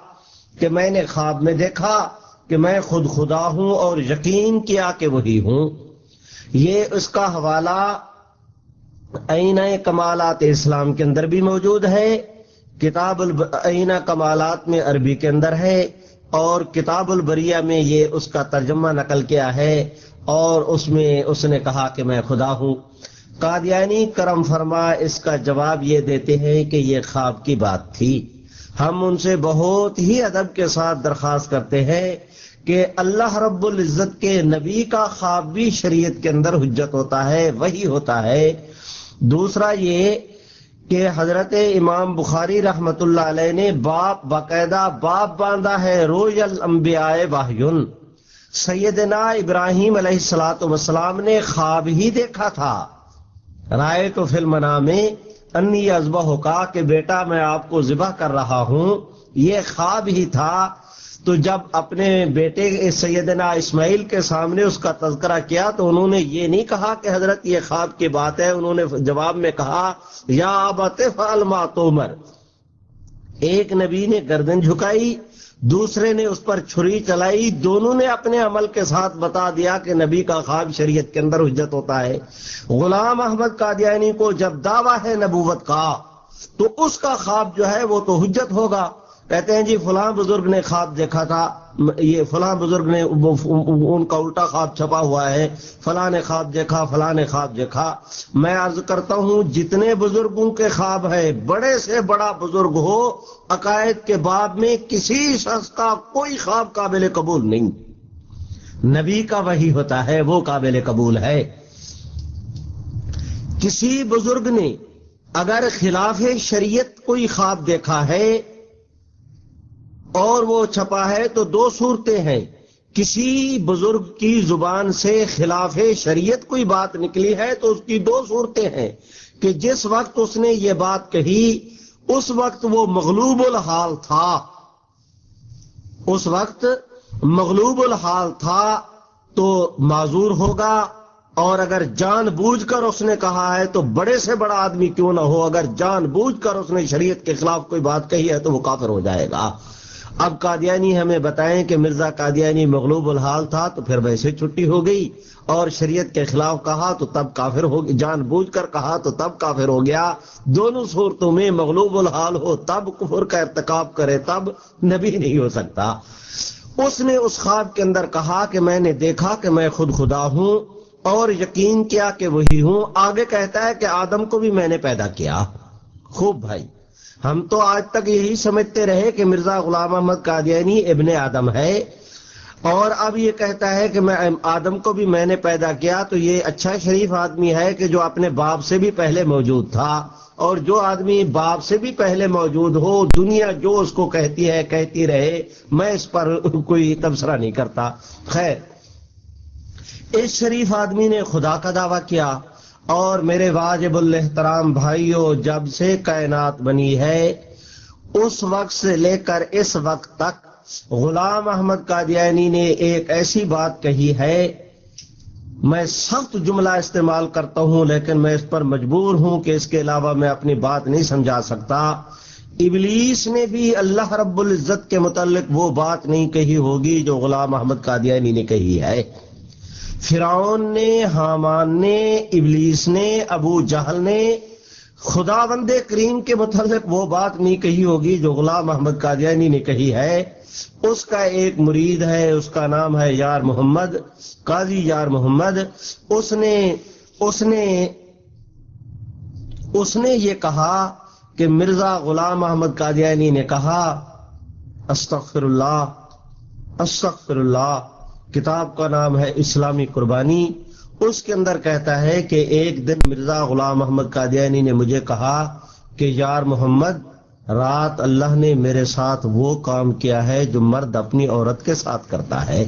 کہ میں نے خواب میں دیکھا کہ میں خود خدا ہوں اور یقین کیا کہ وہی ہوں. یہ اس کا حوالہ آئینہ کمالات اسلام کے اندر بھی موجود ہے، کتاب آئینہ کمالات میں عربی کے اندر ہے، اور کتاب البریہ میں یہ اس کا ترجمہ نقل کیا ہے، اور اس میں اس نے کہا کہ میں خدا ہوں. قادیانی کرم فرما اس کا جواب یہ دیتے ہیں کہ یہ خواب کی بات تھی. ہم ان سے بہت ہی ادب کے ساتھ درخواست کرتے ہیں کہ اللہ رب العزت کے نبی کا خواب بھی شریعت کے اندر حجت ہوتا ہے، وہی ہوتا ہے. دوسرا یہ کہ حضرت امام بخاری رحمت اللہ علیہ نے باقاعدہ باب باندھا ہے رویا الانبیاء وحیٌ. سیدنا ابراہیم علیہ الصلوۃ والسلام نے خواب ہی دیکھا تھا، رائے تو فی المنام انی اذبحک، کہ بیٹا میں آپ کو ذبح کر رہا ہوں، یہ خواب ہی تھا. تو جب اپنے بیٹے سیدنا اسماعیل کے سامنے اس کا تذکرہ کیا تو انہوں نے یہ نہیں کہا کہ حضرت یہ خواب کی بات ہے، انہوں نے جواب میں کہا یا ابت افعل ما تؤمر. ایک نبی نے گردن جھکائی، دوسرے نے اس پر چھری چلائی، دونوں نے اپنے عمل کے ساتھ بتا دیا کہ نبی کا خواب شریعت کے اندر حجت ہوتا ہے. غلام احمد قادیانی کو جب دعویٰ ہے نبوت کا تو اس کا خواب جو ہے وہ تو حجت ہوگا. کہتے ہیں جی فلاں بزرگ نے خواب دیکھا تھا، یہ فلاں بزرگ نے ان کا الٹا خواب چھپا ہوا ہے، فلاں نے خواب دیکھا، فلاں نے خواب دیکھا. میں عرض کرتا ہوں جتنے بزرگوں کے خواب ہے، بڑے سے بڑا بزرگ ہو، عقائد کے باب میں کسی شخص کا کوئی خواب قابل قبول نہیں. نبی کا وحی ہوتا ہے، وہ قابل قبول ہے. کسی بزرگ نے اگر خلاف شریعت کوئی خواب دیکھا ہے اور وہ چھپا ہے تو دو صورتیں ہیں. کسی بزرگ کی زبان سے خلاف شریعت کوئی بات نکلی ہے تو اس کی دو صورتیں ہیں کہ جس وقت اس نے یہ بات کہی اس وقت وہ مغلوب الحال تھا، اس وقت مغلوب الحال تھا تو معذور ہوگا. اور اگر جان بوجھ کر اس نے کہا ہے تو بڑے سے بڑا آدمی کیوں نہ ہو، اگر جان بوجھ کر اس نے شریعت کے خلاف کوئی بات کہی ہے تو وہ کافر ہو جائے گا. اب قادیانی ہمیں بتائیں کہ مرزا قادیانی مغلوب الحال تھا تو پھر ویسے چھٹی ہو گئی، اور شریعت کے خلاف کہا تو تب کافر ہو گیا، جان بوجھ کر کہا تو تب کافر ہو گیا. دونوں صورتوں میں مغلوب الحال ہو تب کفر کا ارتکاب کرے تب نبی نہیں ہو سکتا. اس نے اس خواب کے اندر کہا کہ میں نے دیکھا کہ میں خود خدا ہوں اور یقین کیا کہ وہی ہوں. آگے کہتا ہے کہ آدم کو بھی میں نے پیدا کیا. خوب بھائی، ہم تو آج تک یہی سمجھتے رہے کہ مرزا غلام احمد قادیانی ابن آدم ہے، اور اب یہ کہتا ہے کہ میں آدم کو بھی میں نے پیدا کیا. تو یہ اچھا شریف آدمی ہے کہ جو اپنے باپ سے بھی پہلے موجود تھا، اور جو آدمی باپ سے بھی پہلے موجود ہو دنیا جو اس کو کہتی ہے کہتی رہے، میں اس پر کوئی تبصرہ نہیں کرتا. خیر، اس شریف آدمی نے خدا کا دعویٰ کیا. اور میرے واجب الاحترام بھائیوں، جب سے کائنات بنی ہے اس وقت سے لے کر اس وقت تک غلام احمد قادیانی نے ایک ایسی بات کہی ہے، میں سخت جملہ استعمال کرتا ہوں لیکن میں اس پر مجبور ہوں کہ اس کے علاوہ میں اپنی بات نہیں سمجھا سکتا. ابلیس نے بھی اللہ رب العزت کے متعلق وہ بات نہیں کہی ہوگی جو غلام احمد قادیانی نے کہی ہے. فرعون نے، حامان نے، ابلیس نے، ابو جہل نے خداوند کریم کے متعلق وہ بات نہیں کہی ہوگی جو غلام احمد قادیانی نے کہی ہے. اس کا ایک مرید ہے، اس کا نام ہے یار محمد، قاضی یار محمد. اس نے یہ کہا کہ مرزا غلام احمد قادیانی نے کہا استغفر اللہ استغفر اللہ. کتاب کا نام ہے اسلامی قربانی. اس کے اندر کہتا ہے کہ ایک دن مرزا غلام محمد قادیانی نے مجھے کہا کہ یار محمد، رات اللہ نے میرے ساتھ وہ کام کیا ہے جو مرد اپنی عورت کے ساتھ کرتا ہے۔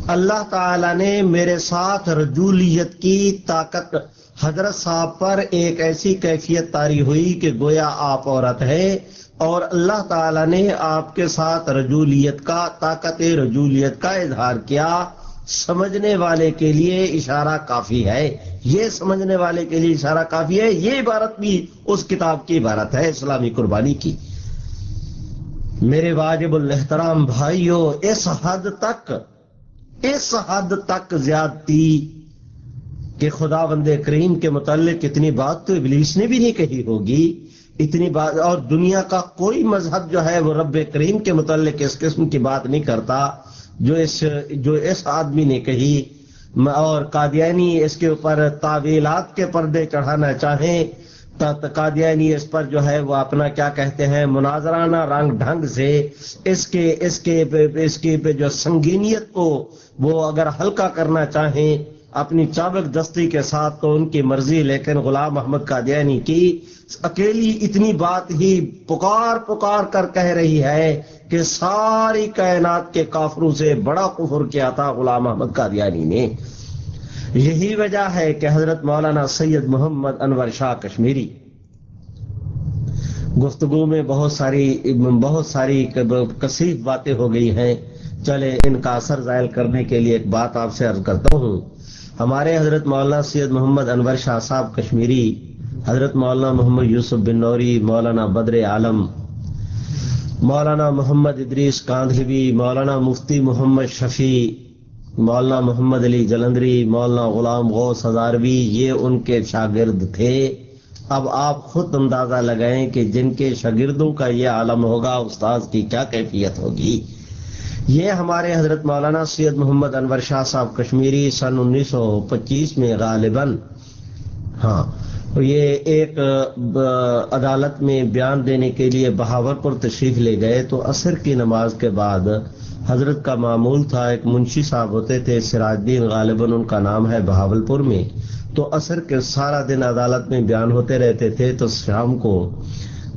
اللہ تعالیٰ نے میرے ساتھ رجولیت کی طاقت حضرت صاحب پر ایک ایسی کیفیت طاری ہوئی کہ گویا آپ عورت ہے، اور اللہ تعالیٰ نے آپ کے ساتھ رجولیت کا، طاقت رجولیت کا اظہار کیا۔ سمجھنے والے کے لیے اشارہ کافی ہے، یہ سمجھنے والے کے لیے اشارہ کافی ہے۔ یہ عبارت بھی اس کتاب کی عبارت ہے اسلامی قربانی کی۔ میرے واجب الاحترام بھائیو، اس حد تک زیادتی کہ خداوند کریم کے متعلق اتنی بات تو ابلیس نے بھی نہیں کہی ہوگی، اتنی بات، اور دنیا کا کوئی مذہب جو ہے وہ رب کریم کے متعلق اس قسم کی بات نہیں کرتا جو اس آدمی نے کہی۔ اور قادیانی اس کے اوپر تعویلات کے پردے چڑھانا چاہیں تو قادیانی اس پر جو ہے وہ اپنا کیا کہتے ہیں مناظرانہ رنگ ڈھنگ سے اس کے پہ جو سنگینیت کو وہ اگر ہلکا کرنا چاہیں اپنی چابک دستی کے ساتھ تو ان کی مرضی، لیکن غلام محمد قادیانی کی اکیلی اتنی بات ہی پکار کر کہہ رہی ہے کہ ساری کائنات کے کافروں سے بڑا کفر کیا تھا غلام محمد قادیانی نے۔ یہی وجہ ہے کہ حضرت مولانا سید محمد انور شاہ کشمیری گفتگو میں بہت ساری کثیر باتیں ہو گئی ہیں، چلے ان کا اثر زائل کرنے کے لیے ایک بات آپ سے عرض کرتا ہوں۔ ہمارے حضرت مولانا سید محمد انور شاہ صاحب کشمیری، حضرت مولانا محمد یوسف بن نوری، مولانا بدر عالم، مولانا محمد ادریس کاندھلوی، مولانا مفتی محمد شفیع، مولانا محمد علی جلندری، مولانا غلام غوث ہزاروی، یہ ان کے شاگرد تھے۔ اب آپ خود اندازہ لگائیں کہ جن کے شاگردوں کا یہ عالم ہوگا استاذ کی کیا کیفیت ہوگی۔ یہ ہمارے حضرت مولانا سید محمد انور شاہ صاحب کشمیری سن 1925 میں غالباً یہ ایک عدالت میں بیان دینے کے لیے بہاولپور تشریف لے گئے، تو عصر کی نماز کے بعد حضرت کا معمول تھا، ایک منشی صاحب ہوتے تھے سراج الدین، غالباً ان کا نام ہے، بہاولپور میں، تو عصر کے سارا دن عدالت میں بیان ہوتے رہتے تھے، تو شام کو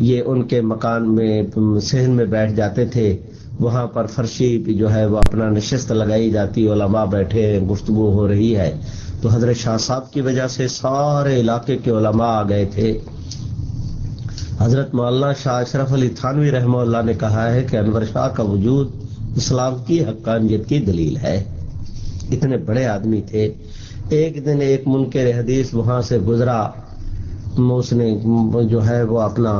یہ ان کے مکان میں صحن میں بیٹھ جاتے تھے، وہاں پر فرشی جو ہے وہ اپنا نشست لگائی جاتی، علماء بیٹھے ہیں، گفتگو ہو رہی ہے، تو حضرت شاہ صاحب کی وجہ سے سارے علاقے کے علماء آ گئے تھے۔ حضرت مولانا شاہ اشرف علی تھانوی رحمہ اللہ نے کہا ہے کہ انور شاہ کا وجود اسلام کی حقانیت کی دلیل ہے، اتنے بڑے آدمی تھے۔ ایک دن ایک منکر حدیث وہاں سے گزرا، اس نے جو ہے وہ اپنا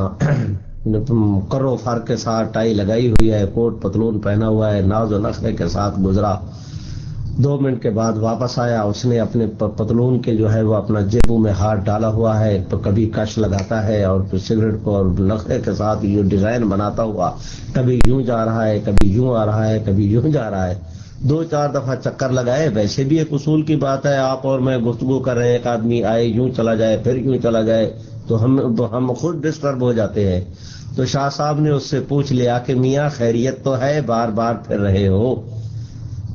کرو فر کے ساتھ ٹائی لگائی ہوئی ہے، کوٹ پتلون پہنا ہوا ہے، ناز و نخرے کے ساتھ گزرا، 2 منٹ کے بعد واپس آیا، اس نے اپنے پتلون کے جو ہے وہ اپنا جیبوں میں ہاتھ ڈالا ہوا ہے، تو کبھی کش لگاتا ہے اور پھر سگریٹ کو اور نخرے کے ساتھ یہ ڈیزائن بناتا ہوا کبھی یوں جا رہا ہے، کبھی یوں آ رہا ہے، کبھی یوں جا رہا ہے، 2-4 دفعہ چکر لگائے۔ ویسے بھی ایک اصول کی بات ہے، آپ اور میں گفتگو کر رہے ہیں، ایک آدمی آئے یوں چلا جائے پھر یوں چلا جائے تو ہم خود ڈسٹرب ہو جاتے ہیں۔ تو شاہ صاحب نے اس سے پوچھ لیا کہ میاں خیریت تو ہے، بار بار پھر رہے ہو؟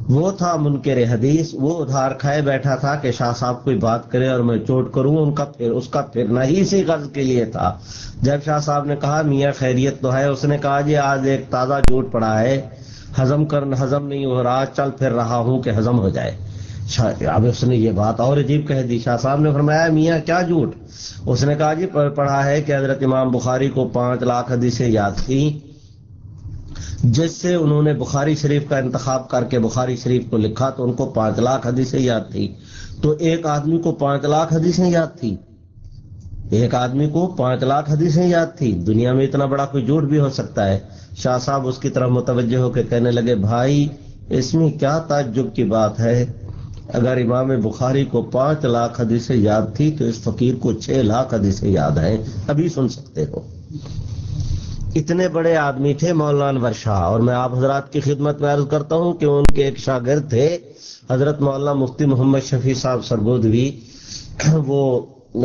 وہ تھا منکر حدیث، وہ ادھار کھائے بیٹھا تھا کہ شاہ صاحب کوئی بات کرے اور میں چوٹ کروں، اس کا پھرنا ہی اسی غرض کے لیے تھا۔ جب شاہ صاحب نے کہا میاں خیریت تو ہے، اس نے کہا جی آج ایک تازہ جھوٹ پڑا ہے، ہضم نہیں ہو رہا، چل پھر رہا ہوں کہ ہضم ہو جائے۔ اب اس نے یہ بات اور عجیب کہہ دی۔ شاہ صاحب نے فرمایا میاں کیا جھوٹ؟ اس نے کہا جی پڑھا ہے کہ حضرت امام بخاری کو 5 لاکھ حدیثیں یاد تھیں، جس سے انہوں نے بخاری شریف کا انتخاب کر کے بخاری شریف کو لکھا، تو ان کو 5 لاکھ حدیثیں یاد تھی۔ تو ایک آدمی کو 5 لاکھ حدیثیں یاد تھی، ایک آدمی کو 5 لاکھ حدیثیں یاد تھی، دنیا میں اتنا بڑا کوئی جھوٹ بھی ہو سکتا ہے؟ شاہ صاحب اس کی طرف متوجہ ہو کے کہنے لگے بھائی اس میں کیا تعجب کی بات ہے؟ اگر امام بخاری کو 5 لاکھ حدیثیں یاد تھی تو اس فقیر کو 6 لاکھ حدیثیں یاد ہیں، ابھی سن سکتے ہو۔ اتنے بڑے آدمی تھے مولانا انور شاہ۔ اور میں آپ حضرات کی خدمت میں عرض کرتا ہوں کہ ان کے ایک شاگرد تھے حضرت مولانا مفتی محمد شفیع صاحب سرگودوی، وہ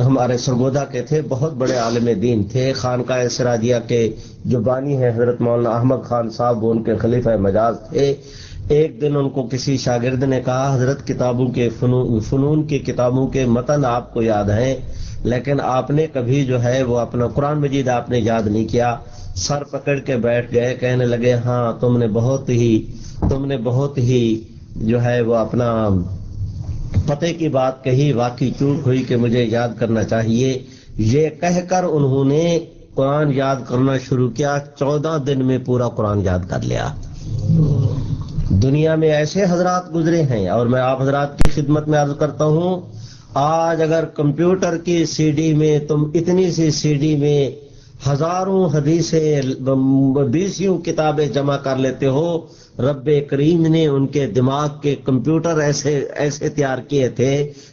ہمارے سرگودا کے تھے، بہت بڑے عالم دین تھے، خانقاہ سراجیہ کے جو بانی ہیں حضرت مولانا احمد خان صاحب، وہ ان کے خلیفہ مجاز تھے۔ ایک دن ان کو کسی شاگرد نے کہا حضرت کتابوں کے فنون کی کتابوں کے متن آپ کو یاد ہیں لیکن آپ نے کبھی جو ہے وہ اپنا قرآن مجید آپ نے یاد نہیں کیا. سر پکڑ کے بیٹھ گئے. کہنے لگے ہاں تم نے بہت ہی جو ہے وہ اپنا پتے کی بات کہی, واقعی چوک ہوئی کہ مجھے یاد کرنا چاہیے. یہ کہہ کر انہوں نے قرآن یاد کرنا شروع کیا. 14 دن میں پورا قرآن یاد کر لیا. دنیا میں ایسے حضرات گزرے ہیں اور میں آپ حضرات کی خدمت میں عرض کرتا ہوں, آج اگر کمپیوٹر کی سی ڈی میں تم اتنی سی سی ڈی میں ہزاروں حدیثیں 20 کتابیں جمع کر لیتے ہو, رب کریم نے ان کے دماغ کے کمپیوٹر ایسے تیار کیے تھے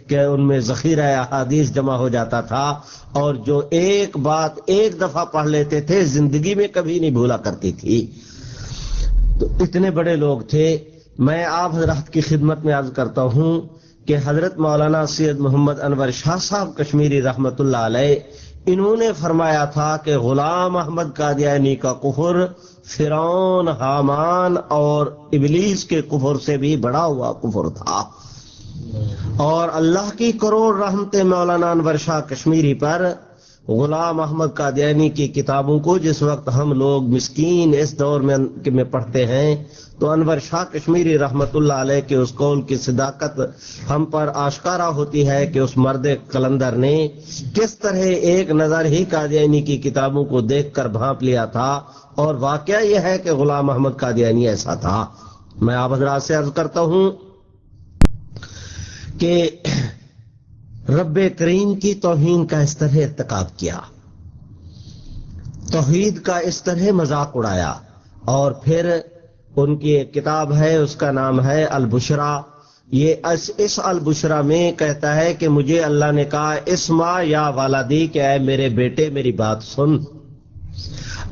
کہ ان میں ذخیرہ احادیث جمع ہو جاتا تھا اور جو ایک بات ایک دفعہ پڑھ لیتے تھے زندگی میں کبھی نہیں بھولا کرتی تھی. تو اتنے بڑے لوگ تھے. میں آپ حضرات کی خدمت میں عرض کرتا ہوں کہ حضرت مولانا سید محمد انور شاہ صاحب کشمیری رحمت اللہ علیہ, انہوں نے فرمایا تھا کہ غلام احمد قادیانی کا کفر فرعون, حامان اور ابلیس کے کفر سے بھی بڑا ہوا کفر تھا. اور اللہ کی کروڑ رحمتیں مولانا انور شاہ کشمیری پر. غلام احمد قادیانی کی کتابوں کو جس وقت ہم لوگ مسکین اس دور میں پڑھتے ہیں تو انور شاہ کشمیری رحمت اللہ علیہ کے اس قول کی صداقت ہم پر آشکارا ہوتی ہے کہ اس مرد قلندر نے کس طرح ایک نظر ہی قادیانی کی کتابوں کو دیکھ کر بھانپ لیا تھا. اور واقعہ یہ ہے کہ غلام احمد قادیانی ایسا تھا. میں آپ حضرات سے عرض کرتا ہوں کہ رب کریم کی توہین کا اس طرح ارتکاب کیا, توحید کا اس طرح مذاق اڑایا. اور پھر ان کی ایک کتاب ہے, اس کا نام ہے البشرا. یہ اس البشرا میں کہتا ہے کہ مجھے اللہ نے کہا اسما یا والدی کہ اے میرے بیٹے میری بات سن.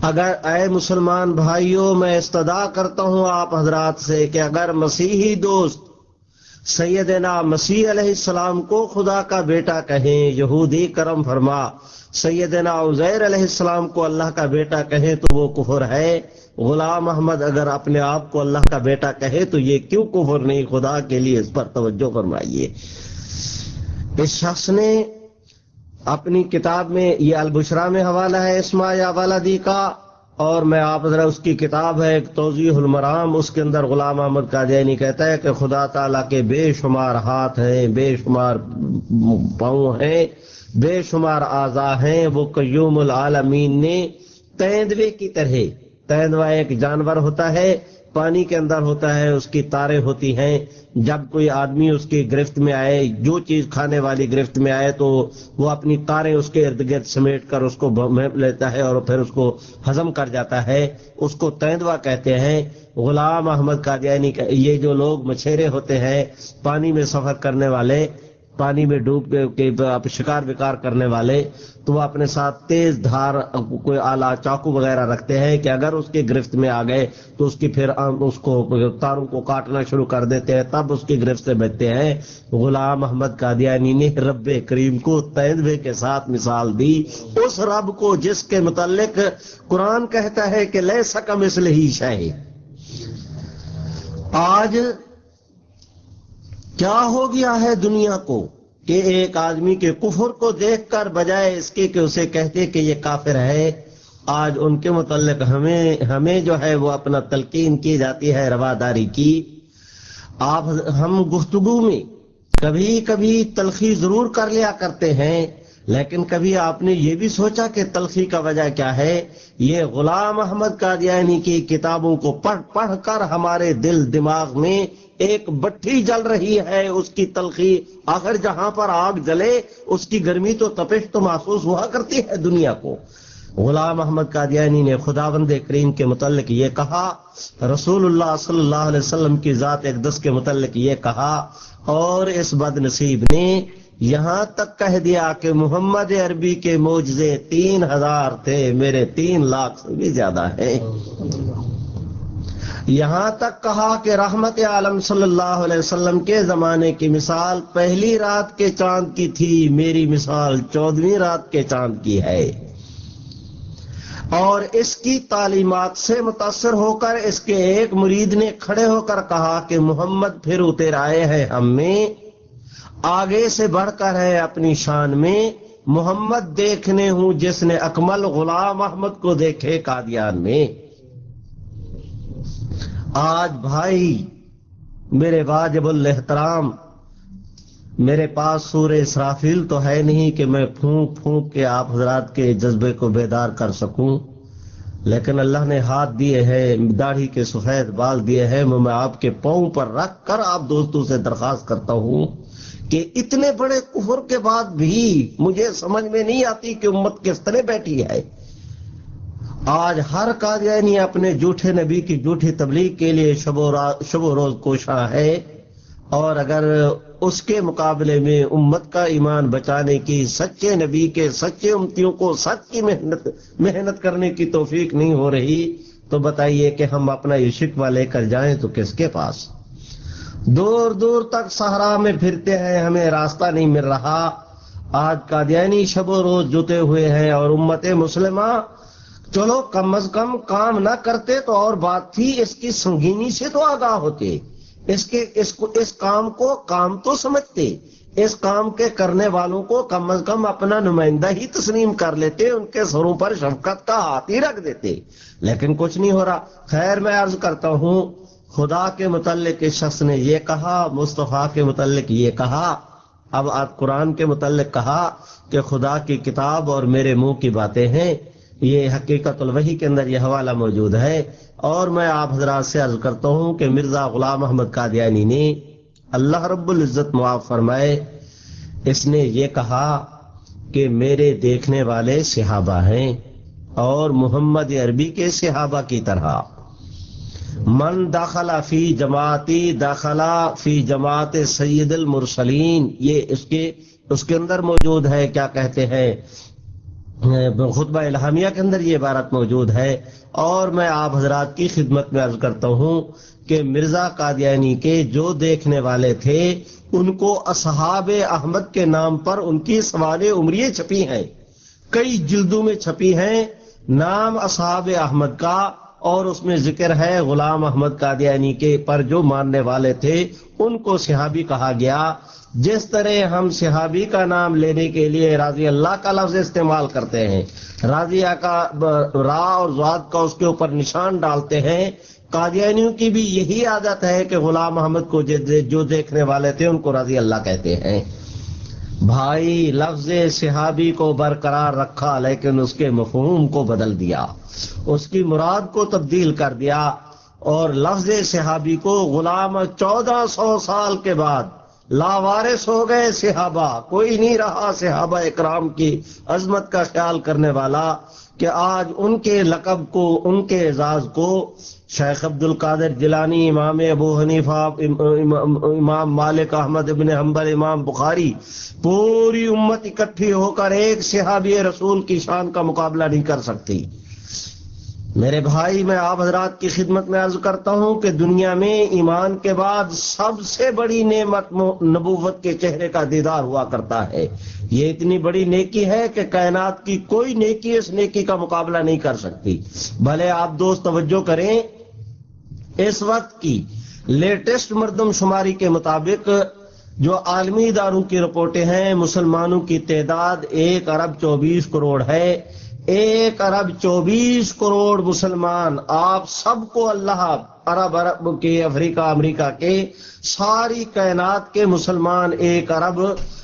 اگر اے مسلمان بھائیوں میں استدعا کرتا ہوں آپ حضرات سے کہ اگر مسیحی دوست سیدنا مسیح علیہ السلام کو خدا کا بیٹا کہیں, یہودی کرم فرما سیدنا عزیر علیہ السلام کو اللہ کا بیٹا کہیں تو وہ کفر ہے. غلام احمد اگر اپنے آپ کو اللہ کا بیٹا کہے تو یہ کیوں کفر نہیں؟ خدا کے لیے اس پر توجہ فرمائیے. اس شخص نے اپنی کتاب میں, یہ البشرا میں حوالہ ہے اسما یا والدی کا, اور میں آپ ذرا اس کی کتاب ہے ایک توضیح المرام, اس کے اندر غلام احمد قادیانی کہتا ہے کہ خدا تعالیٰ کے بے شمار ہاتھ ہیں, بے شمار پاؤں ہیں, بے شمار اعضاء ہیں. وہ قیوم العالمین نے تیندوے کی طرح, تیندوا ایک جانور ہوتا ہے پانی کے اندر ہوتا ہے, اس کی تاریں ہوتی ہیں. جب کوئی آدمی اس کی گرفت میں آئے, جو چیز کھانے والی گرفت میں آئے تو وہ اپنی تاریں اس کے ارد گرد سمیٹ کر اس کو بھونپ لیتا ہے اور پھر اس کو ہضم کر جاتا ہے. اس کو تیندوا کہتے ہیں. غلام احمد قادیانی کا یہ جو لوگ مچھیرے ہوتے ہیں, پانی میں سفر کرنے والے, پانی میں ڈوب کے شکار وکار کرنے والے, تو وہ اپنے ساتھ تیز دھار کوئی آلہ چاقو وغیرہ رکھتے ہیں کہ اگر اس کی گرفت میں آ گئے تو اس کی پھر اس کو تاروں کو کاٹنا شروع کر دیتے ہیں, تب اس کی گرفت سے بچتے ہیں. غلام احمد قادیانی نے رب کریم کو تیندوے کے ساتھ مثال دی, اس رب کو جس کے متعلق قرآن کہتا ہے کہ لیس کمثلہ شیء. آج کیا ہو گیا ہے دنیا کو کہ ایک آدمی کے کفر کو دیکھ کر بجائے اس کے کہ اسے کہتے کہ یہ کافر ہے, آج ان کے متعلق ہمیں جو ہے وہ اپنا تلقین کی جاتی ہے رواداری کی. ہم گفتگو میں کبھی کبھی تلخی ضرور کر لیا کرتے ہیں, لیکن کبھی آپ نے یہ بھی سوچا کہ تلخی کا وجہ کیا ہے؟ یہ غلام احمد قادیانی کی کتابوں کو پڑھ پڑھ کر ہمارے دل دماغ میں ایک بٹھی جل رہی ہے, اس کی تلخی. آخر جہاں پر آگ جلے اس کی گرمی تو تپش تو محسوس ہوا کرتی ہے دنیا کو. غلام احمد قادیانی نے خداوند کریم کے متعلق یہ کہا, رسول اللہ صلی اللہ علیہ وسلم کی ذات اقدس کے متعلق یہ کہا, اور اس بد نصیب نے یہاں تک کہہ دیا کہ محمد عربی کے معجزے 3000 تھے, میرے 3 لاکھ سے بھی زیادہ ہیں. یہاں تک کہا کہ رحمت عالم صلی اللہ علیہ وسلم کے زمانے کی مثال پہلی رات کے چاند کی تھی, میری مثال 14ویں رات کے چاند کی ہے. اور اس کی تعلیمات سے متاثر ہو کر اس کے ایک مرید نے کھڑے ہو کر کہا کہ محمد پھر اتر آئے ہیں ہم میں، آگے سے بڑھ کر ہے اپنی شان میں، محمد دیکھنے ہوں جس نے اکمل غلام احمد کو دیکھے قادیان میں۔ آج بھائی میرے واجب الاحترام، میرے پاس سورہ اسرافیل تو ہے نہیں کہ میں پھونک پھونک کے آپ حضرات کے جذبے کو بیدار کر سکوں، لیکن اللہ نے ہاتھ دیے ہیں، داڑھی کے سفید بال دیے ہیں، میں آپ کے پاؤں پر رکھ کر آپ دوستوں سے درخواست کرتا ہوں کہ اتنے بڑے کفر کے بعد بھی مجھے سمجھ میں نہیں آتی کہ امت کس طرح بیٹھی ہے۔ آج ہر قادیانی اپنے جھوٹے نبی کی جھوٹی تبلیغ کے لیے شب و روز کوشاں ہے، اور اگر اس کے مقابلے میں امت کا ایمان بچانے کی، سچے نبی کے سچے امتیوں کو سچ کی محنت کرنے کی توفیق نہیں ہو رہی، تو بتائیے کہ ہم اپنا یہ شکوہ لے کر جائیں تو کس کے پاس؟ دور دور تک صحرا میں پھرتے ہیں، ہمیں راستہ نہیں مل رہا۔ آج قادیانی شب و روز جتے ہوئے ہیں، اور امت مسلمہ چلو کم از کم کام نہ کرتے تو اور بات تھی، اس کی سنگینی سے تو آگاہ ہوتے، اس کام کو کام تو سمجھتے، اس کام کے کرنے والوں کو کم از کم اپنا نمائندہ ہی تسلیم کر لیتے، ان کے سروں پر شفقت کا ہاتھ ہی رکھ دیتے، لیکن کچھ نہیں ہو رہا۔ خیر میں عرض کرتا ہوں، خدا کے متعلق اس شخص نے یہ کہا، مصطفیٰ کے متعلق یہ کہا، اب آپ قرآن کے متعلق کہا کہ خدا کی کتاب اور میرے منہ کی باتیں ہیں، یہ حقیقت الوحی کے اندر یہ حوالہ موجود ہے۔ اور میں آپ حضرات سے عرض کرتا ہوں کہ مرزا غلام احمد قادیانی نے، اللہ رب العزت معاف فرمائے، اس نے یہ کہا کہ میرے دیکھنے والے صحابہ ہیں، اور محمد عربی کے صحابہ کی طرح من داخلہ فی جماعتی داخلہ فی جماعت سید المرسلین، یہ اس کے اندر موجود ہے، کیا کہتے ہیں، خطبہ الہامیہ کے اندر یہ عبارت موجود ہے۔ اور میں آپ حضرات کی خدمت میں عرض کرتا ہوں کہ مرزا قادیانی کے جو دیکھنے والے تھے، ان کو اصحاب احمد کے نام پر ان کی سوانح عمریہ چھپی ہیں، کئی جلدوں میں چھپی ہیں، نام اصحاب احمد کا، اور اس میں ذکر ہے غلام احمد قادیانی کے پر جو ماننے والے تھے ان کو صحابی کہا گیا۔ جس طرح ہم صحابی کا نام لینے کے لیے رضی اللہ کا لفظ استعمال کرتے ہیں، راضیہ کا را اور ضاد کا اس کے اوپر نشان ڈالتے ہیں، قادیانیوں کی بھی یہی عادت ہے کہ غلام احمد کو جو دیکھنے والے تھے ان کو رضی اللہ کہتے ہیں۔ بھائی لفظ صحابی کو برقرار رکھا، لیکن اس کے مفہوم کو بدل دیا، اس کی مراد کو تبدیل کر دیا، اور لفظ صحابی کو غلام 1400 سال کے بعد لاوارث ہو گئے صحابہ، کوئی نہیں رہا صحابہ اکرام کی عظمت کا خیال کرنے والا، کہ آج ان کے لقب کو، ان کے اعزاز کو شیخ عبد القادر جیلانی، امام ابو حنیفہ، امام مالک احمد ابن حنبل، امام بخاری، پوری امت اکٹھی ہو کر ایک صحابی رسول کی شان کا مقابلہ نہیں کر سکتی۔ میرے بھائی میں آپ حضرات کی خدمت میں عرض کرتا ہوں کہ دنیا میں ایمان کے بعد سب سے بڑی نعمت نبوت کے چہرے کا دیدار ہوا کرتا ہے۔ یہ اتنی بڑی نیکی ہے کہ کائنات کی کوئی نیکی اس نیکی کا مقابلہ نہیں کر سکتی۔ بھلے آپ دوست توجہ کریں، اس وقت کی لیٹسٹ مردم شماری کے مطابق جو عالمی اداروں کی رپورٹیں ہیں، مسلمانوں کی تعداد 1 ارب 24 کروڑ ہے۔ 1 ارب 24 کروڑ مسلمان، آپ سب کو اللہ عرب کے، افریقہ امریکہ کے، ساری کائنات کے مسلمان 1 ارب،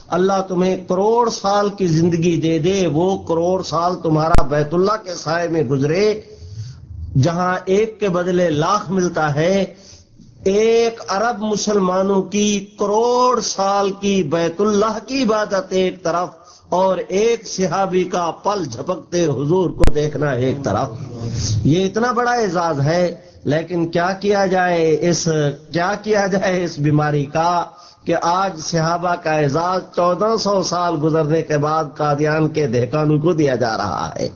اللہ تمہیں کروڑ سال کی زندگی دے دے، وہ کروڑ سال تمہارا بیت اللہ کے سائے میں گزرے، جہاں 1 کے بدلے لاکھ ملتا ہے۔ 1 ارب مسلمانوں کی کروڑ سال کی بیت اللہ کی عبادت ایک طرف، اور 1 صحابی کا پل جھپکتے حضور کو دیکھنا ایک طرف، یہ اتنا بڑا اعزاز ہے۔ لیکن کیا کیا جائے اس بیماری کا کہ آج صحابہ کا اعزاز 1400 سال گزرنے کے بعد قادیان کے دہقانوں کو دیا جا رہا ہے،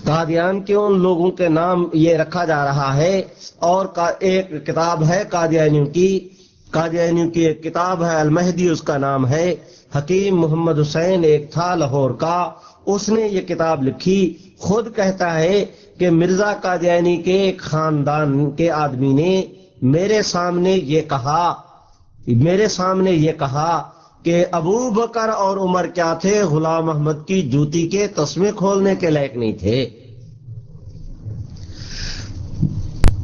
قادیان کے ان لوگوں کے نام یہ رکھا جا رہا ہے۔ اور ایک کتاب ہے قادیانیوں کی ایک کتاب ہے المہدی، اس کا نام ہے۔ حکیم محمد حسین ایک تھا لاہور کا، اس نے یہ کتاب لکھی. خود کہتا ہے کہ مرزا قادیانی کے ایک خاندان کے آدمی نے میرے سامنے یہ کہا کہ ابو بکر اور عمر کیا تھے، غلام احمد کی جوتی کے تسمے کھولنے کے لائق نہیں تھے.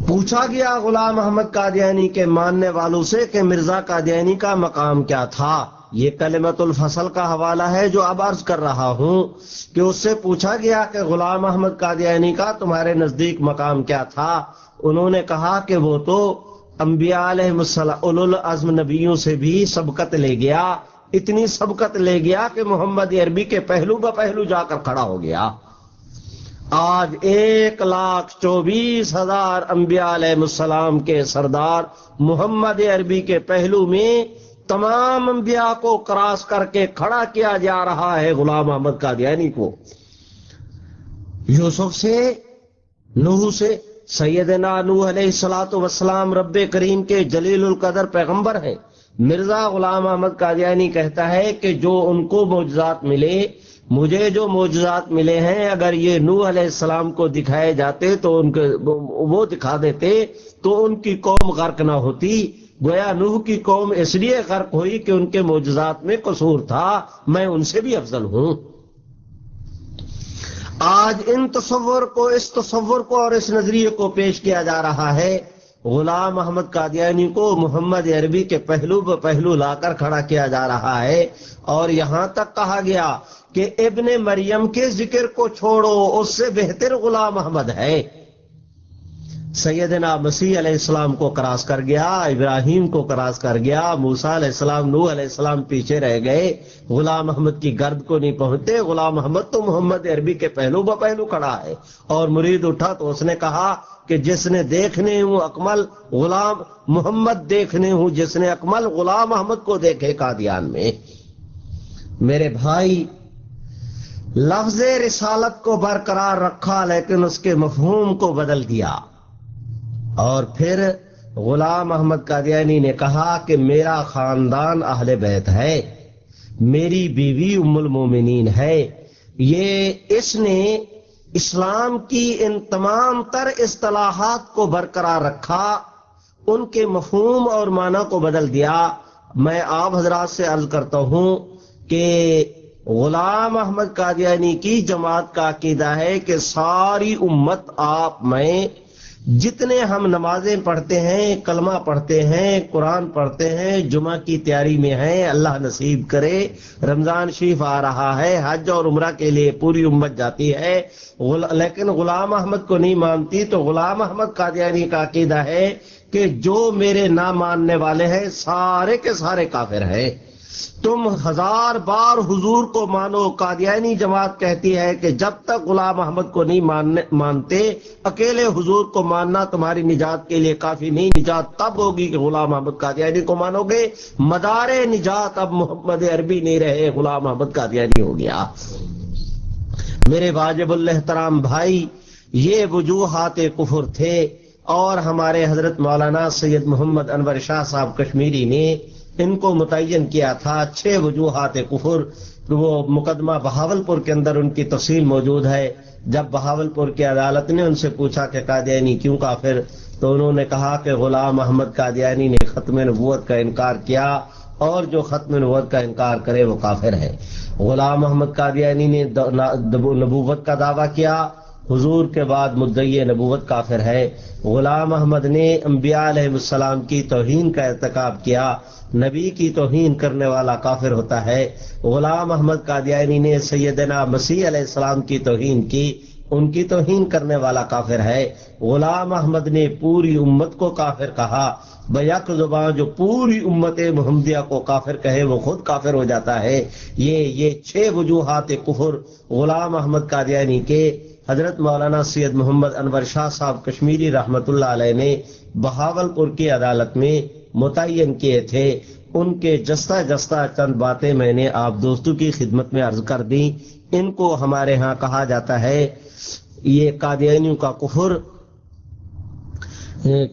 پوچھا گیا غلام احمد قادیانی کے ماننے والوں سے کہ مرزا قادیانی کا مقام کیا تھا. یہ کلمۃ الفصل کا حوالہ ہے جو اب عرض کر رہا ہوں کہ اس سے پوچھا گیا کہ غلام احمد قادیانی کا تمہارے نزدیک مقام کیا تھا. انہوں نے کہا کہ وہ تو انبیاء علیہ السلام اولو العزم نبیوں سے بھی سبقت لے گیا، اتنی سبقت لے گیا کہ محمد عربی کے پہلو بہ پہلو جا کر کھڑا ہو گیا. آج 1,24,000 انبیاء علیہ السلام کے سردار محمد عربی کے پہلو میں تمام انبیاء کو کراس کر کے کھڑا کیا جا رہا ہے غلام احمد قادیانی کو. یوسف سے، نوح سے، سیدنا نوح علیہ الصلوۃ والسلام رب کریم کے جلیل القدر پیغمبر ہیں. مرزا غلام احمد قادیانی کہتا ہے کہ جو ان کو معجزات ملے، مجھے جو معجزات ملے ہیں، اگر یہ نوح علیہ السلام کو دکھائے جاتے تو وہ دکھا دیتے تو ان کی قوم غرق نہ ہوتی. گویا نوح کی قوم اس لیے غرق ہوئی کہ ان کے معجزات میں قصور تھا، میں ان سے بھی افضل ہوں. آج اس تصور کو اور اس نظریے کو پیش کیا جا رہا ہے. غلام احمد قادیانی کو محمد عربی کے پہلو بہ پہلو لا کر کھڑا کیا جا رہا ہے، اور یہاں تک کہا گیا کہ ابن مریم کے ذکر کو چھوڑو، اس سے بہتر غلام احمد ہے. سیدنا مسیح علیہ السلام کو کراس کر گیا، ابراہیم کو کراس کر گیا، موسیٰ علیہ السلام، نوح علیہ السلام پیچھے رہ گئے، غلام احمد کی گرد کو نہیں پہنچتے. غلام احمد تو محمد عربی کے پہلو بہ پہلو کھڑا ہے. اور مرید اٹھا تو اس نے کہا کہ جس نے دیکھنے ہوں اکمل غلام محمد دیکھنے ہوں، جس نے اکمل غلام احمد کو دیکھے قادیان میں. میرے بھائی، لفظ رسالت کو برقرار رکھا لیکن اس کے مفہوم کو بدل دیا. اور پھر غلام احمد قادیانی نے کہا کہ میرا خاندان اہل بیت ہے، میری بیوی ام المومنین ہے. اس نے اسلام کی ان تمام تر اصطلاحات کو برقرار رکھا، ان کے مفہوم اور معنی کو بدل دیا. میں آپ حضرات سے عرض کرتا ہوں کہ غلام احمد قادیانی کی جماعت کا عقیدہ ہے کہ ساری امت، آپ میں جتنے ہم نمازیں پڑھتے ہیں، کلمہ پڑھتے ہیں، قرآن پڑھتے ہیں، جمعہ کی تیاری میں ہیں، اللہ نصیب کرے رمضان شریف آ رہا ہے، حج اور عمرہ کے لیے پوری امت جاتی ہے، لیکن غلام احمد کو نہیں مانتی. تو غلام احمد قادیانی کا عقیدہ ہے کہ جو میرے نہ ماننے والے ہیں سارے کے سارے کافر ہیں. تم 1000 بار حضور کو مانو، قادیانی جماعت کہتی ہے کہ جب تک غلام احمد کو نہیں مانتے، اکیلے حضور کو ماننا تمہاری نجات کے لیے کافی نہیں. نجات تب ہوگی کہ غلام احمد قادیانی کو مانو گے. مدار نجات اب محمد عربی نہیں رہے، غلام احمد قادیانی ہو گیا. میرے واجب الاحترام بھائی، یہ وجوہات کفر تھے، اور ہمارے حضرت مولانا سید محمد انور شاہ صاحب کشمیری نے ان کو متعین کیا تھا. 6 وجوہات کفر. وہ مقدمہ بہاولپور کے اندر ان کی تفصیل موجود ہے. جب بہاولپور کی عدالت نے ان سے پوچھا کہ قادیانی کیوں کافر، تو انہوں نے کہا کہ غلام احمد قادیانی نے ختم نبوت کا انکار کیا، اور جو ختم نبوت کا انکار کرے وہ کافر ہے. غلام احمد قادیانی نے نبوت کا دعویٰ کیا، حضور کے بعد مدعی نبوت کافر ہے. غلام احمد نے انبیاء علیہ السلام کی توہین کا ارتکاب کیا، نبی کی توہین کرنے والا کافر ہوتا ہے. غلام احمد قادیانی نے سیدنا مسیح علیہ السلام کی توہین کی، ان کی توہین کرنے والا کافر ہے. غلام احمد نے پوری امت کو کافر کہا. بیک زبان جو پوری امت محمدیہ کو کافر کہے وہ خود کافر ہو جاتا ہے. یہ 6 وجوہات کفر غلام احمد قادیانی کے حضرت مولانا سید محمد انور شاہ صاحب کشمیری رحمت اللہ علیہ نے بہاولپور کی عدالت میں متعین کیے تھے. ان کے جستہ جستہ چند باتیں میں نے آپ دوستوں کی خدمت میں عرض کر دیں. ان کو ہمارے ہاں کہا جاتا ہے یہ قادیانیوں کا کفر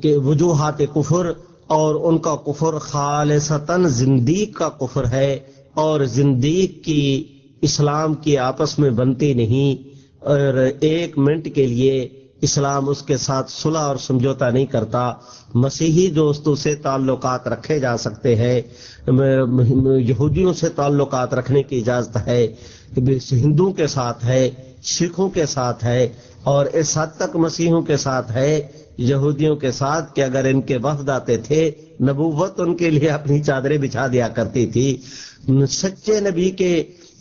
کہ وجوہات کفر، اور ان کا کفر خالصتاً زندیق کا کفر ہے، اور زندیق کی اسلام کی آپس میں بنتی نہیں، اور ایک منٹ کے لیے اسلام اس کے ساتھ صلح اور سمجھوتا نہیں کرتا۔ مسیحی دوستوں سے تعلقات رکھے جا سکتے ہیں، یہودیوں سے تعلقات رکھنے کی اجازت ہے، ہندوؤں کے ساتھ ہے، سکھوں کے ساتھ ہے، اور اس حد تک مسیحوں کے ساتھ ہے، یہودیوں کے ساتھ، کہ اگر ان کے وفد آتے تھے نبوت ان کے لیے اپنی چادریں بچھا دیا کرتی تھی۔ سچے نبی کے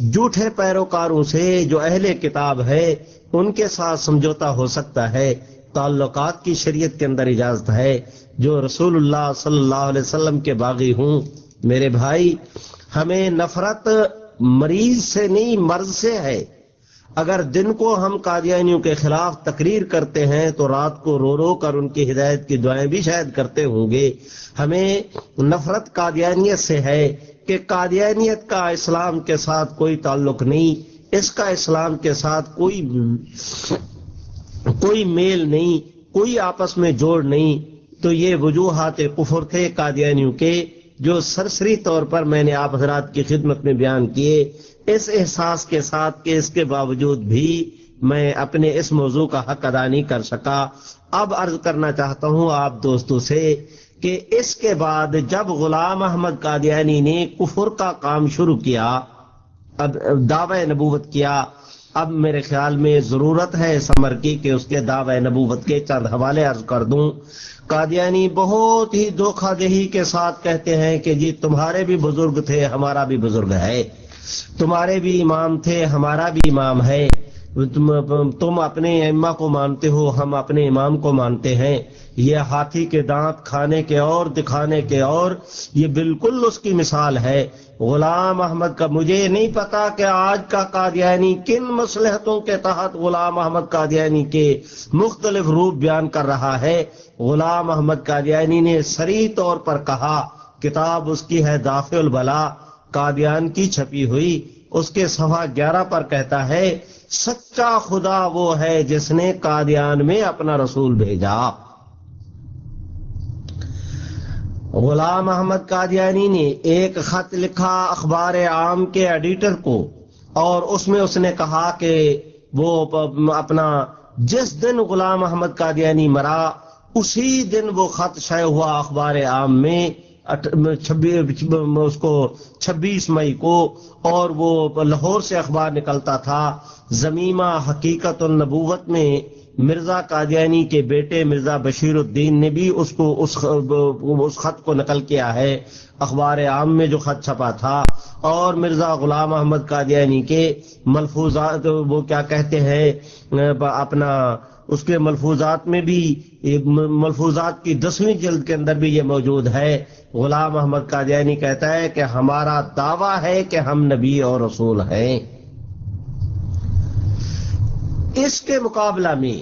جھوٹے پیروکاروں سے جو اہل کتاب ہے ان کے ساتھ سمجھوتا ہو سکتا ہے، تعلقات کی شریعت کے اندر اجازت ہے۔ جو رسول اللہ صلی اللہ علیہ وسلم کے باغی ہوں، میرے بھائی، ہمیں نفرت مریض سے نہیں مرض سے ہے۔ اگر دن کو ہم قادیانیوں کے خلاف تقریر کرتے ہیں تو رات کو رو رو کر ان کی ہدایت کی دعائیں بھی شاید کرتے ہوں گے۔ ہمیں نفرت قادیانیت سے ہے کہ قادیانیت کا اسلام کے ساتھ کوئی تعلق نہیں، اس کا اسلام کے ساتھ کوئی میل نہیں، کوئی آپس میں جوڑ نہیں۔ تو یہ وجوہات کفر تھے قادیانیوں کے، جو سرسری طور پر میں نے آپ حضرات کی خدمت میں بیان کیے، اس احساس کے ساتھ کہ اس کے باوجود بھی میں اپنے اس موضوع کا حق ادا نہیں کر سکا۔ اب عرض کرنا چاہتا ہوں آپ دوستوں سے کہ اس کے بعد جب غلام احمد قادیانی نے کفر کا کام شروع کیا، اب دعوی نبوت کیا، اب میرے خیال میں ضرورت ہے اس امر کی کہ اس کے دعوی نبوت کے چند حوالے عرض کر دوں۔ قادیانی بہت ہی دھوکہ دہی کے ساتھ کہتے ہیں کہ جی تمہارے بھی بزرگ تھے، ہمارا بھی بزرگ ہے، تمہارے بھی امام تھے، ہمارا بھی امام ہے، تم اپنے ائمہ کو مانتے ہو، ہم اپنے امام کو مانتے ہیں۔ یہ ہاتھی کے دانت کھانے کے اور دکھانے کے اور، یہ بالکل اس کی مثال ہے۔ غلام احمد کا مجھے نہیں پتا کہ آج کا قادیانی کن مصلحتوں کے تحت غلام احمد قادیانی کے مختلف روپ بیان کر رہا ہے۔ غلام احمد قادیانی نے صریح طور پر کہا، کتاب اس کی ہے دافع البلا، قادیان کی چھپی ہوئی، اس کے صفحہ 11 پر کہتا ہے، سچا خدا وہ ہے جس نے قادیان میں اپنا رسول بھیجا۔ غلام احمد قادیانی نے ایک خط لکھا اخبار عام کے ایڈیٹر کو، اور اس میں اس نے کہا کہ وہ اپنا جس دن غلام احمد قادیانی مرا اسی دن وہ خط شائع ہوا اخبار عام میں، اس کو 26 مئی کو، اور وہ لاہور سے اخبار نکلتا تھا۔ زمیمہ حقیقت النبوت میں مرزا قادیانی کے بیٹے مرزا بشیر الدین نے بھی اس خط کو نقل کیا ہے، اخبار عام میں جو خط چھپا تھا۔ اور مرزا غلام احمد قادیانی کے ملفوظات، وہ کیا کہتے ہیں اپنا، اس کے ملفوظات میں بھی، ملفوظات کی 10ویں جلد کے اندر بھی یہ موجود ہے۔ غلام احمد قادیانی کہتا ہے کہ ہمارا دعویٰ ہے کہ ہم نبی اور رسول ہیں۔ اس کے مقابلہ میں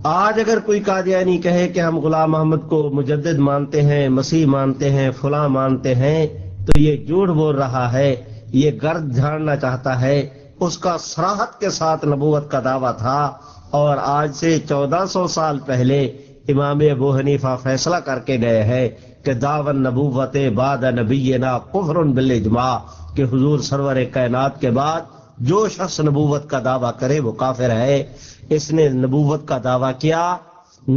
آج اگر کوئی قادیانی کہے کہ ہم غلام احمد کو مجدد مانتے ہیں، مسیح مانتے ہیں، فلاں مانتے ہیں، تو یہ جھوٹ بول رہا ہے، یہ گرد جھاڑنا چاہتا ہے۔ اس کا صراحت کے ساتھ نبوت کا دعویٰ تھا، اور آج سے 1400 سال پہلے امام ابو حنیفہ فیصلہ کر کے گئے ہیں کہ دعوی النبوت بعد نبینا کفر بالاجماع، کہ حضور سرور کائنات کے بعد جو شخص نبوت کا دعویٰ کرے وہ کافر ہے۔ اس نے نبوت کا دعویٰ کیا،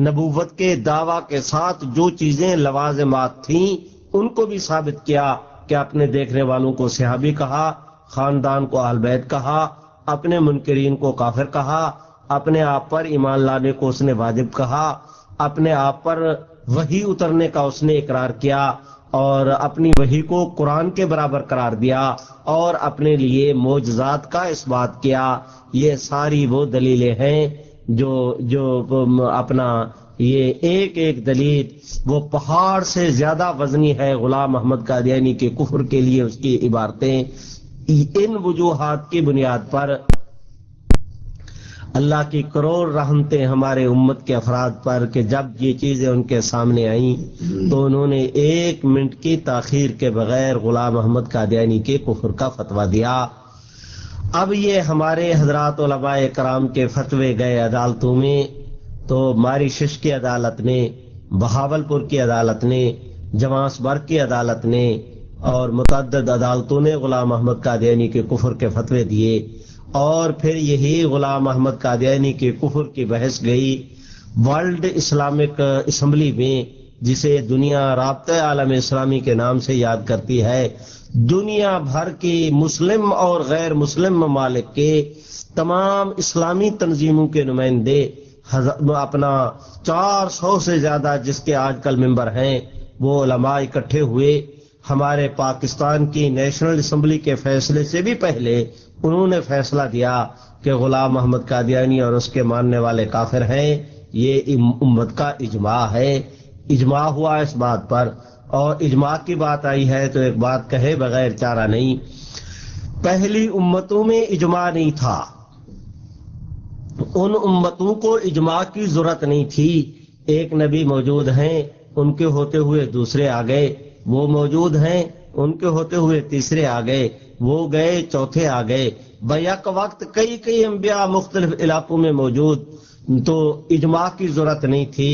نبوت کے دعویٰ کے ساتھ جو چیزیں لوازمات تھیں ان کو بھی ثابت کیا، کہ اپنے دیکھنے والوں کو صحابی کہا، خاندان کو اہل بیت کہا، اپنے منکرین کو کافر کہا، اپنے آپ پر ایمان لانے کو اس نے واجب کہا، اپنے آپ پر وحی اترنے کا اس نے اقرار کیا، اور اپنی وحی کو قرآن کے برابر قرار دیا، اور اپنے لیے معجزات کا اس بات کیا۔ یہ ساری وہ دلیلیں ہیں جو اپنا یہ ایک ایک دلیل وہ پہاڑ سے زیادہ وزنی ہے غلام احمد قادیانی کے کفر کے لیے اس کی عبارتیں۔ ان وجوہات کی بنیاد پر اللہ کی کروڑ رحمتیں ہمارے امت کے افراد پر کہ جب یہ چیزیں ان کے سامنے آئیں تو انہوں نے 1 منٹ کی تاخیر کے بغیر غلام احمد قادیانی کے کفر کا فتویٰ دیا۔ اب یہ ہمارے حضرات علماء کرام کے فتوے گئے عدالتوں میں، تو ماریشس کی عدالت نے، بہاولپور کی عدالت نے، جماس برگ کی عدالت نے، اور متعدد عدالتوں نے غلام احمد قادیانی کے کفر کے فتوے دیے، اور پھر یہی غلام احمد قادیانی کے کفر کی بحث گئی ورلڈ اسلامک اسمبلی میں، جسے دنیا رابطہ عالم اسلامی کے نام سے یاد کرتی ہے۔ دنیا بھر کی مسلم اور غیر مسلم ممالک کے تمام اسلامی تنظیموں کے نمائندے اپنا 400 سے زیادہ جس کے آج کل ممبر ہیں وہ علماء اکٹھے ہوئے۔ ہمارے پاکستان کی نیشنل اسمبلی کے فیصلے سے بھی پہلے انہوں نے فیصلہ دیا کہ غلام محمد قادیانی اور اس کے ماننے والے کافر ہیں۔ یہ امت کا اجماع ہے، اجماع ہوا اس بات پر، اور اجماع کی بات آئی ہے تو ایک بات کہے بغیر چارہ نہیں، پہلی امتوں میں اجماع نہیں تھا، ان امتوں کو اجماع کی ضرورت نہیں تھی۔ ایک نبی موجود ہیں، ان کے ہوتے ہوئے دوسرے آ گئے، وہ موجود ہیں، ان کے ہوتے ہوئے تیسرے آ گئے، وہ گئے چوتھے آ گئے، بیک وقت کئی انبیاء مختلف علاقوں میں موجود، تو اجماع کی ضرورت نہیں تھی۔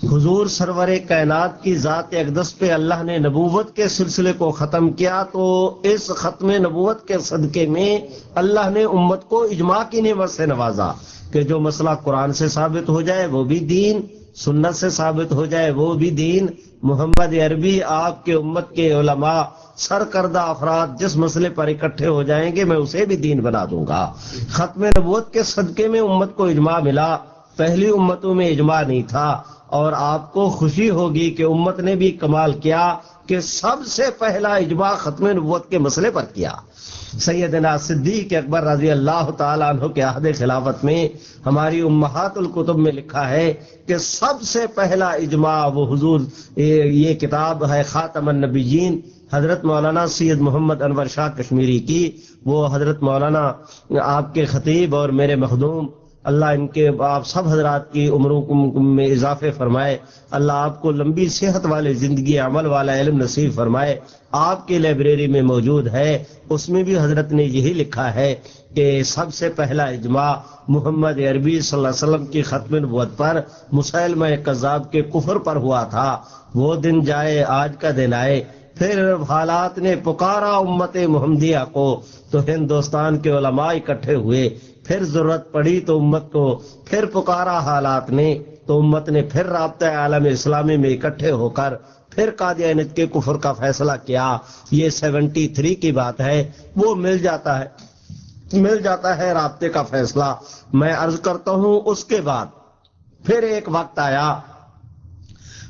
حضور سرور کائنات کی ذات اقدس پہ اللہ نے نبوت کے سلسلے کو ختم کیا، تو اس ختم نبوت کے صدقے میں اللہ نے امت کو اجماع کی نعمت سے نوازا کہ جو مسئلہ قرآن سے ثابت ہو جائے وہ بھی دین، سنت سے ثابت ہو جائے وہ بھی دین۔ محمد عربی آپ کے امت کے علماء سرکردہ افراد جس مسئلے پر اکٹھے ہو جائیں گے میں اسے بھی دین بنا دوں گا۔ ختم نبوت کے صدقے میں امت کو اجماع ملا، پہلی امتوں میں اجماع نہیں تھا، اور آپ کو خوشی ہوگی کہ امت نے بھی کمال کیا کہ سب سے پہلا اجماع ختم نبوت کے مسئلے پر کیا۔ سیدنا صدیق اکبر رضی اللہ تعالیٰ عنہ کے عہد خلافت میں ہماری امہات الکتب میں لکھا ہے کہ سب سے پہلا اجماع وہ حضور، یہ کتاب ہے خاتم النبیین حضرت مولانا سید محمد انور شاہ کشمیری کی، وہ حضرت مولانا آپ کے خطیب اور میرے مخدوم، اللہ ان کے آپ سب حضرات کی عمروں میں اضافے فرمائے، اللہ آپ کو لمبی صحت والی زندگی عمل والا علم نصیب فرمائے، آپ کی لائبریری میں موجود ہے، اس میں بھی حضرت نے یہی لکھا ہے کہ سب سے پہلا اجماع محمد عربی صلی اللہ علیہ وسلم کی ختم نبوت پر مسیلمہ کذاب کے کفر پر ہوا تھا۔ وہ دن جائے آج کا دن آئے، پھر حالات نے پکارا امت محمدیہ کو تو ہندوستان کے علماء اکٹھے ہوئے، پھر ضرورت پڑی تو امت کو پھر پکارا حالات نے تو امت نے پھر رابطہ عالم اسلامی میں اکٹھے ہو کر پھر قادیانیت کے کفر کا فیصلہ کیا۔ یہ 73 کی بات ہے، وہ مل جاتا ہے رابطے کا فیصلہ۔ میں عرض کرتا ہوں اس کے بعد پھر ایک وقت آیا،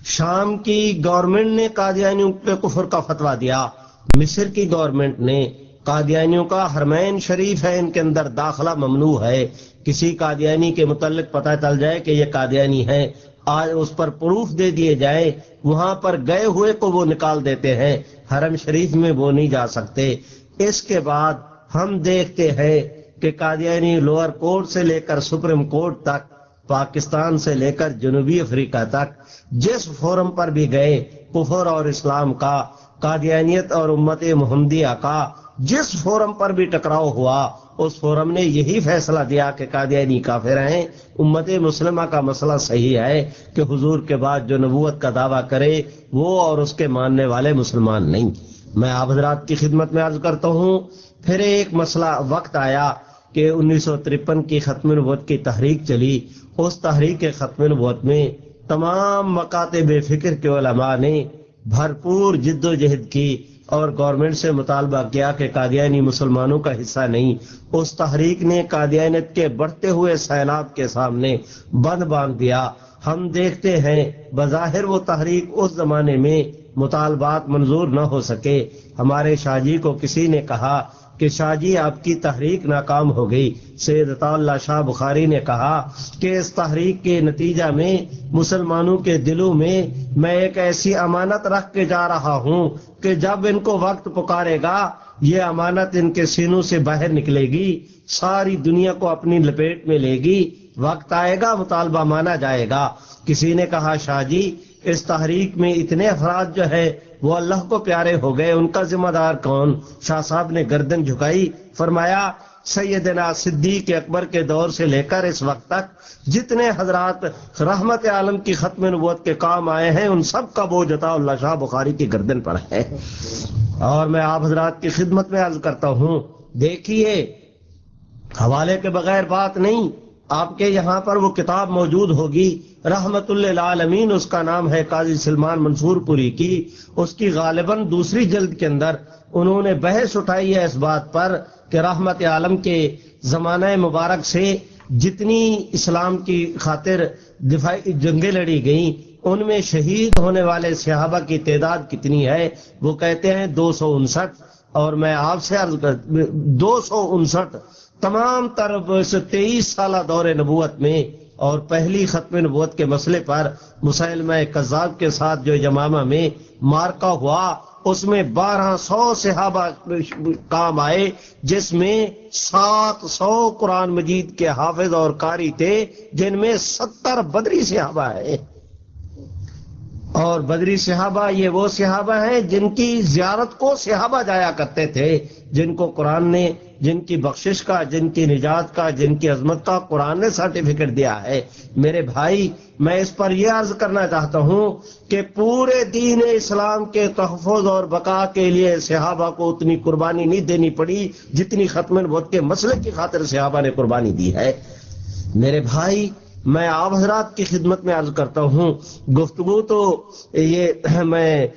شام کی گورنمنٹ نے قادیانیوں پہ کفر کا فتویٰ دیا، مصر کی گورنمنٹ نے، قادیانیوں کا حرمین شریف ہے، ان کے اندر داخلہ ممنوع ہے، کسی قادیانی کے متعلق پتہ چل جائے کہ یہ قادیانی ہے، آج اس پر پروف دے دیے جائیں، وہاں پر گئے ہوئے کو وہ نکال دیتے ہیں، حرم شریف میں وہ نہیں جا سکتے۔ اس کے بعد ہم دیکھتے ہیں کہ قادیانی لوور کورٹ سے لے کر سپریم کورٹ تک، پاکستان سے لے کر جنوبی افریقہ تک جس فورم پر بھی گئے، کفر اور اسلام کا، قادیانیت اور امت محمدیہ کا جس فورم پر بھی ٹکراؤ ہوا، اس فورم نے یہی فیصلہ دیا کہ قادیانی کافر ہیں۔ امت مسلمہ کا مسئلہ صحیح ہے کہ حضور کے بعد جو نبوت کا دعویٰ کرے وہ اور اس کے ماننے والے مسلمان نہیں۔ میں آپ حضرات کی خدمت میں عرض کرتا ہوں، پھر ایک مسئلہ وقت آیا کہ 1953 کی ختم نبوت کی تحریک چلی، اس تحریک ختم نبوت میں تمام مکاتب فکر کے علماء نے بھرپور جد و جہد کی اور گورنمنٹ سے مطالبہ کیا کہ قادیانی مسلمانوں کا حصہ نہیں۔ اس تحریک نے قادیانیت کے بڑھتے ہوئے سیلاب کے سامنے بند باندھ دیا۔ ہم دیکھتے ہیں بظاہر وہ تحریک اس زمانے میں مطالبات منظور نہ ہو سکے۔ ہمارے شاہ جی کو کسی نے کہا کہ شاہ جی آپ کی تحریک ناکام ہو گئی۔ سید عطا اللہ شاہ بخاری نے کہا کہ اس تحریک کے نتیجہ میں مسلمانوں کے دلوں میں ایک ایسی امانت رکھ کے جا رہا ہوں کہ جب ان کو وقت پکارے گا یہ امانت ان کے سینوں سے باہر نکلے گی، ساری دنیا کو اپنی لپیٹ میں لے گی، وقت آئے گا مطالبہ مانا جائے گا۔ کسی نے کہا شاہ جی اس تحریک میں اتنے افراد جو ہے وہ اللہ کو پیارے ہو گئے، ان کا ذمہ دار کون؟ شاہ صاحب نے گردن جھکائی، فرمایا سیدنا صدیق اکبر کے دور سے لے کر اس وقت تک جتنے حضرات رحمت عالم کی ختم نبوت کے کام آئے ہیں ان سب کا بوجھ عطا اللہ شاہ بخاری کی گردن پر ہے۔ اور میں آپ حضرات کی خدمت میں عرض کرتا ہوں، دیکھیے حوالے کے بغیر بات نہیں، آپ کے یہاں پر وہ کتاب موجود ہوگی رحمت للعالمین، اس کا نام ہے قاضی سلمان منصور پوری کی، اس کی غالباً دوسری جلد کے اندر انہوں نے بحث اٹھائی ہے اس بات پر کہ رحمت عالم کے زمانہ مبارک سے جتنی اسلام کی خاطر دفاعی جنگیں لڑی گئیں ان میں شہید ہونے والے صحابہ کی تعداد کتنی ہے، وہ کہتے ہیں 259، اور میں آپ سے عرض کر 259 تمام تر 23 سالہ دور نبوت میں اور پہلی ختم نبوت کے مسئلے پر مسیلمہ کذاب کے ساتھ جو یمامہ میں مارکا ہوا، اس میں 1200 صحابہ کام آئے، جس میں 700 قرآن مجید کے حافظ اور قاری تھے، جن میں 70 بدری صحابہ ہیں۔ اور بدری صحابہ یہ وہ صحابہ ہیں جن کی زیارت کو صحابہ جایا کرتے تھے، جن کو قرآن نے، جن کی بخشش کا، جن کی نجات کا، جن کی عظمت کا قرآن نے سرٹیفکیٹ دیا ہے۔ میرے بھائی، میں اس پر یہ عرض کرنا چاہتا ہوں کہ پورے دین اسلام کے تحفظ اور بقا کے لیے صحابہ کو اتنی قربانی نہیں دینی پڑی جتنی ختم نبوت کے مسئلے کی خاطر صحابہ نے قربانی دی ہے۔ میرے بھائی، میں آپ حضرات کی خدمت میں عرض کرتا ہوں، گفتگو تو یہ میں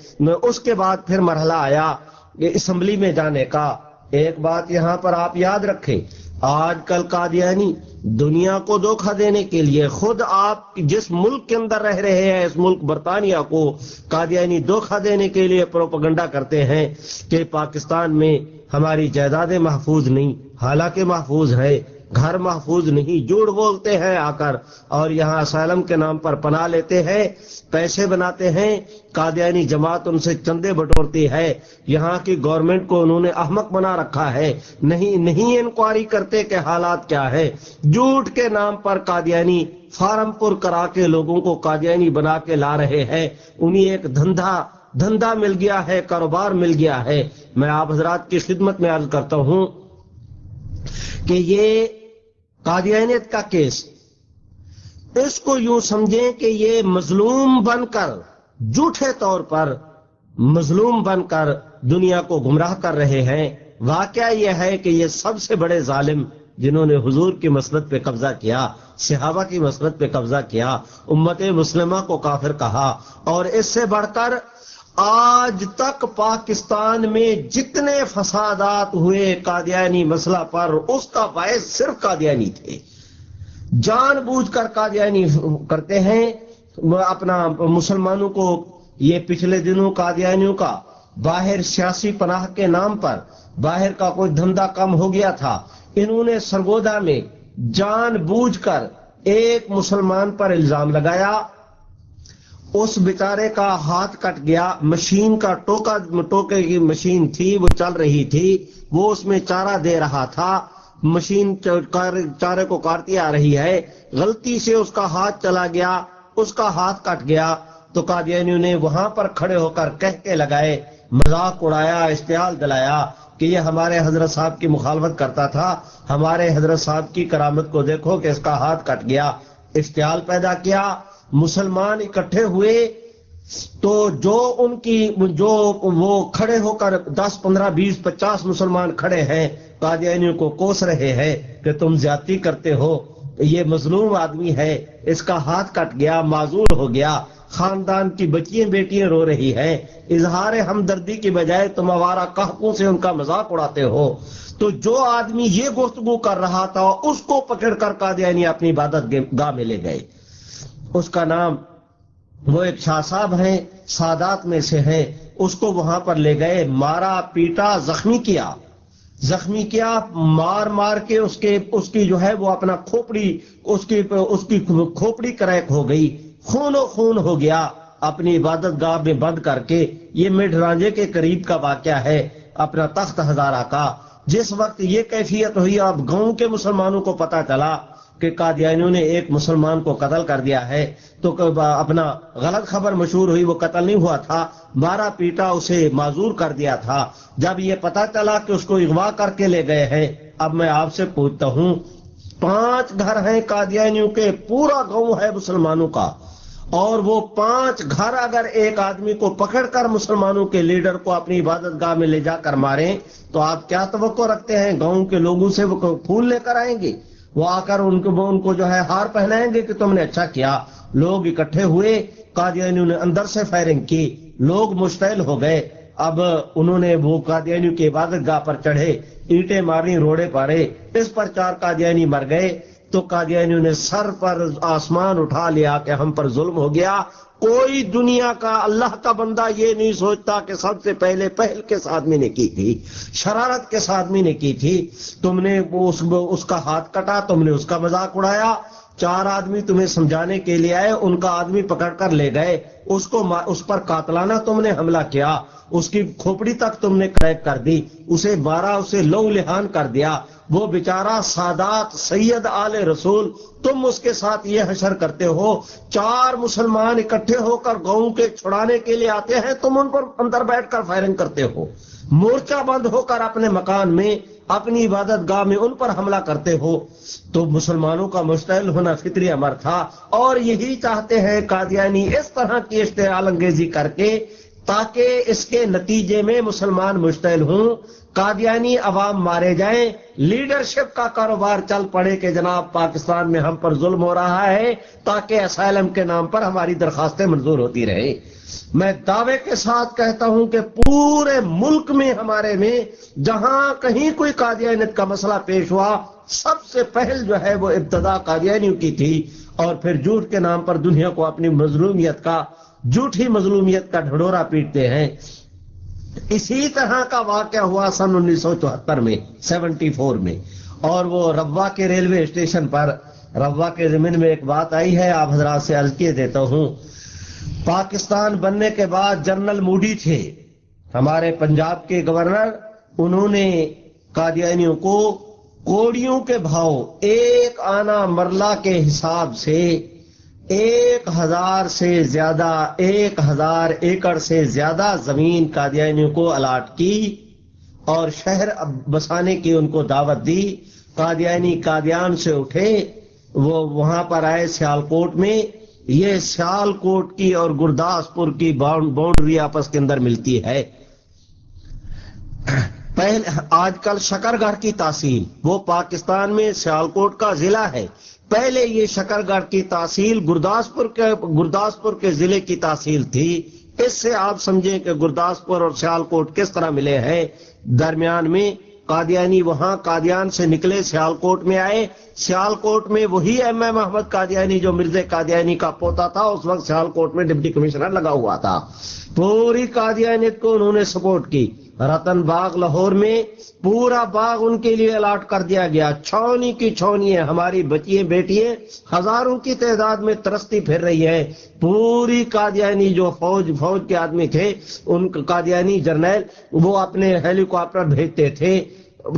اس کے بعد پھر مرحلہ آیا اسمبلی میں جانے کا۔ ایک بات یہاں پر آپ یاد رکھیں، آج کل قادیانی دنیا کو دھوکہ دینے کے لیے، خود آپ جس ملک کے اندر رہ رہے ہیں، اس ملک برطانیہ کو قادیانی دھوکہ دینے کے لیے پروپیگنڈا کرتے ہیں کہ پاکستان میں ہماری جائیدادیں محفوظ نہیں، حالانکہ محفوظ ہے، گھر محفوظ نہیں، جھوٹ بولتے ہیں آ کر، اور یہاں اسائلم کے نام پر پناہ لیتے ہیں، پیسے بناتے ہیں، قادیانی جماعت ان سے چندے بٹورتی ہے، یہاں کی گورنمنٹ کو انہوں نے احمق بنا رکھا ہے، نہیں انکوائری کرتے کہ حالات کیا ہے، جھوٹ کے نام پر قادیانی فارم پر کرا کے لوگوں کو قادیانی بنا کے لا رہے ہیں، انہیں ایک دھندا مل گیا ہے، کاروبار مل گیا ہے۔ میں آپ حضرات کی خدمت میں عرض کرتا ہوں کہ یہ قادیانیت کا کیس، اس کو یوں سمجھیں کہ یہ مظلوم بن کر، جھوٹے طور پر مظلوم بن کر دنیا کو گمراہ کر رہے ہیں۔ واقعہ یہ ہے کہ یہ سب سے بڑے ظالم جنہوں نے حضور کی مسند پہ قبضہ کیا، صحابہ کی مسند پہ قبضہ کیا، امت مسلمہ کو کافر کہا، اور اس سے بڑھ کر آج تک پاکستان میں جتنے فسادات ہوئے قادیانی مسئلہ پر، اس کا باعث صرف قادیانی تھے۔ جان بوجھ کر قادیانی کرتے ہیں اپنا مسلمانوں کو۔ یہ پچھلے دنوں قادیانیوں کا باہر سیاسی پناہ کے نام پر باہر کا کوئی دھندا کم ہو گیا تھا، انہوں نے سرگودا میں جان بوجھ کر ایک مسلمان پر الزام لگایا، اس بیچارے کا ہاتھ کٹ گیا، مشین کا ٹوکے کی مشین تھی، وہ چل رہی تھی، وہ اس میں چارہ دے رہا تھا، مشین چارے کو کاٹتی آ رہی ہے، غلطی سے اس کا ہاتھ چلا گیا، اس کا ہاتھ کٹ گیا، تو قادیانیوں نے وہاں پر کھڑے ہو کر کہکے لگائے، مذاق اڑایا، اشتعال دلایا کہ یہ ہمارے حضرت صاحب کی مخالفت کرتا تھا، ہمارے حضرت صاحب کی کرامت کو دیکھو کہ اس کا ہاتھ کٹ گیا، اشتعال پیدا کیا۔ مسلمان اکٹھے ہوئے تو جو وہ کھڑے ہو کر 10 15 20 50 مسلمان کھڑے ہیں، قادیانیوں کو کوس رہے ہیں کہ تم زیادتی کرتے ہو، یہ مظلوم آدمی ہے، اس کا ہاتھ کٹ گیا، معذور ہو گیا، خاندان کی بچیاں بیٹیاں رو رہی ہیں، اظہار ہمدردی کی بجائے تم آوارہ قحطوں سے ان کا مذاق اڑاتے ہو۔ تو جو آدمی یہ گفتگو کر رہا تھا، اس کو پکڑ کر قادیانی اپنی عبادت گاہ میں لے گئے۔ اس کا نام، وہ ایک شاہ صاحب ہیں، سادات میں سے ہیں، اس کو وہاں پر لے گئے، مارا پیٹا، زخمی کیا، مار کے اس کی جو ہے وہ اپنا کھوپڑی، اس کی کھوپڑی کریک ہو گئی، خون و خون ہو گیا، اپنی عبادت گاہ میں بند کر کے۔ یہ مڈ رانجے کے قریب کا واقعہ ہے، اپنا تخت ہزارہ کا۔ جس وقت یہ کیفیت ہوئی، اب گاؤں کے مسلمانوں کو پتا چلا کہ قادیانیوں نے ایک مسلمان کو قتل کر دیا ہے، تو اپنا غلط خبر مشہور ہوئی، وہ قتل نہیں ہوا تھا، مارا پیٹا، اسے معذور کر دیا تھا۔ جب یہ پتا چلا کہ اس کو اغوا کر کے لے گئے ہیں، اب میں آپ سے پوچھتا ہوں، 5 گھر ہیں قادیانیوں کے، پورا گاؤں ہے مسلمانوں کا، اور وہ 5 گھر اگر ایک آدمی کو پکڑ کر مسلمانوں کے لیڈر کو اپنی عبادت گاہ میں لے جا کر ماریں تو آپ کیا توقع رکھتے ہیں؟ گاؤں کے لوگوں سے وہ پھول لے کر آئیں گے، وہ آ کر ان کو جو ہے ہار پہنائیں گے کہ تم نے اچھا کیا؟ لوگ اکٹھے ہوئے، قادیانیوں نے اندر سے فائرنگ کی، لوگ مشتعل ہو گئے، اب انہوں نے وہ قادیانیوں کی عبادت گاہ پر چڑھے، اینٹیں ماری، روڑے پارے، اس پر 4 قادیانی مر گئے تو قادیانیوں نے سر پر آسمان اٹھا لیا کہ ہم پر ظلم ہو گیا۔ کوئی دنیا کا اللہ کا بندہ یہ نہیں سوچتا کہ سب سے پہلے پہل کس آدمی نے کی تھی، شرارت کس آدمی نے کی تھی؟ تم نے اس کا ہاتھ کٹا، تم نے اس کا مذاق اڑایا، 4 آدمی تمہیں سمجھانے کے لیے آئے، ان کا آدمی پکڑ کر لے گئے، اس پر قاتلانہ تم نے حملہ کیا، اس کی کھوپڑی تک تم نے کریک کر دی، اسے مارا، اسے لہو لہان کر دیا، وہ بیچارہ سادات سید آل رسول، تم اس کے ساتھ یہ حشر کرتے ہو۔ 4 مسلمان اکٹھے ہو کر گاؤں کے چھڑانے کے لیے آتے ہیں، تم ان پر اندر بیٹھ کر فائرنگ کرتے ہو، مورچہ بند ہو کر اپنے مکان میں، اپنی عبادت گاہ میں ان پر حملہ کرتے ہو۔ تو مسلمانوں کا مشتعل ہونا فطری امر تھا، اور یہی چاہتے ہیں قادیانی اس طرح کی اشتعال انگیزی کر کے تاکہ اس کے نتیجے میں مسلمان مشتعل ہوں، قادیانی عوام مارے جائیں، لیڈرشپ کا کاروبار چل پڑے کہ جناب پاکستان میں ہم پر ظلم ہو رہا ہے، تاکہ اسائلم کے نام پر ہماری درخواستیں منظور ہوتی رہیں۔ میں دعوے کے ساتھ کہتا ہوں کہ پورے ملک میں ہمارے میں جہاں کہیں کوئی قادیانیت کا مسئلہ پیش ہوا، سب سے پہل جو ہے وہ ابتدا قادیانیوں کی تھی، اور پھر جھوٹ کے نام پر دنیا کو اپنی مظلومیت کا، جھوٹی مظلومیت کا ڈھڈورا پیٹتے ہیں۔ اسی طرح کا واقعہ ہوا سن 1974 میں، 74 میں، اور وہ روا کے ریلوے اسٹیشن پر، روا کے ضمن میں ایک بات آئی ہے، آپ حضرات سے عرض کیے دیتا ہوں۔ پاکستان بننے کے بعد جنرل موڈی تھے ہمارے پنجاب کے گورنر، انہوں نے قادیانیوں کو کوڑیوں کے بھاؤ، 1 آنا مرلہ کے حساب سے 1000 سے زیادہ، 1000 ایکڑ سے زیادہ زمین قادیانیوں کو الاٹ کی اور شہر بسانے کی ان کو دعوت دی۔ قادیانی قادیان سے اٹھے، وہ وہاں پر آئے سیالکوٹ میں، یہ سیالکوٹ کی اور گرداسپور کی باؤنڈری آپس کے اندر ملتی ہے۔ آج کل شکرگڑھ کی تحصیل وہ پاکستان میں سیالکوٹ کا ضلع ہے، پہلے یہ شکرگڑھ کی تحصیل گرداسپور کے ضلع کی تحصیل تھی۔ اس سے آپ سمجھیں کہ گرداسپور اور سیالکوٹ کس طرح ملے ہیں۔ درمیان میں قادیانی وہاں قادیان سے نکلے، سیالکوٹ میں آئے، سیالکوٹ میں وہی ایم ایم احمد قادیانی جو مرزا قادیانی کا پوتا تھا، اس وقت سیالکوٹ میں ڈپٹی کمشنر لگا ہوا تھا، پوری قادیانیت کو انہوں نے سپورٹ کی۔ رتن باغ لاہور میں پورا باغ ان کے لیے الاٹ کر دیا گیا، چھونی کی چھونی ہے، ہماری بچیاں بیٹیاں ہزاروں کی تعداد میں ترستی پھر رہی ہے۔ پوری قادیانی جو فوج کے آدمی تھے، ان قادیانی جرنیل، وہ اپنے ہیلی کاپٹر بھیجتے تھے،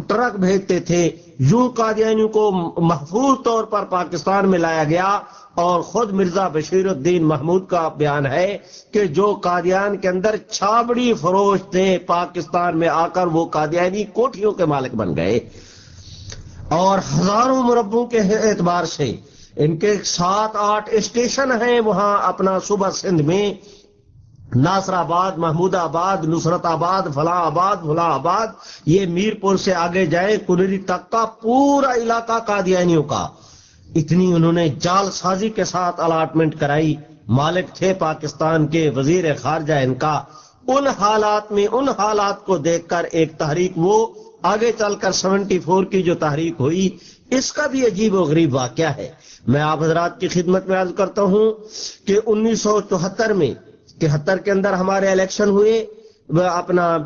ٹرک بھیجتے تھے، یوں قادیانیوں کو محفوظ طور پر پاکستان میں لایا گیا۔ اور خود مرزا بشیر الدین محمود کا بیان ہے کہ جو قادیان کے اندر چھابڑی فروش تھے، پاکستان میں آ کر وہ قادیانی کوٹھیوں کے مالک بن گئے، اور ہزاروں مربوں کے اعتبار سے ان کے 7-8 اسٹیشن ہیں وہاں اپنا صوبہ سندھ میں، ناصر آباد، محمود آباد، نصرت آباد، فلاں آباد، فلاں آباد، یہ میرپور سے آگے جائیں کنری تک کا پورا علاقہ قادیانیوں کا۔ اتنی انہوں نے جال سازی کے ساتھ الاٹمنٹ کرائی، مالک تھے پاکستان کے، وزیر خارجہ ان کا۔ ان حالات میں، ان حالات کو دیکھ کر ایک تحریک وہ آگے چل کر 74 کی جو تحریک ہوئی، اس کا بھی عجیب و غریب واقعہ ہے۔ میں آپ حضرات کی خدمت میں عرض کرتا ہوں کہ 1974 میں 73 کے اندر ہمارے الیکشن ہوئے، اپنا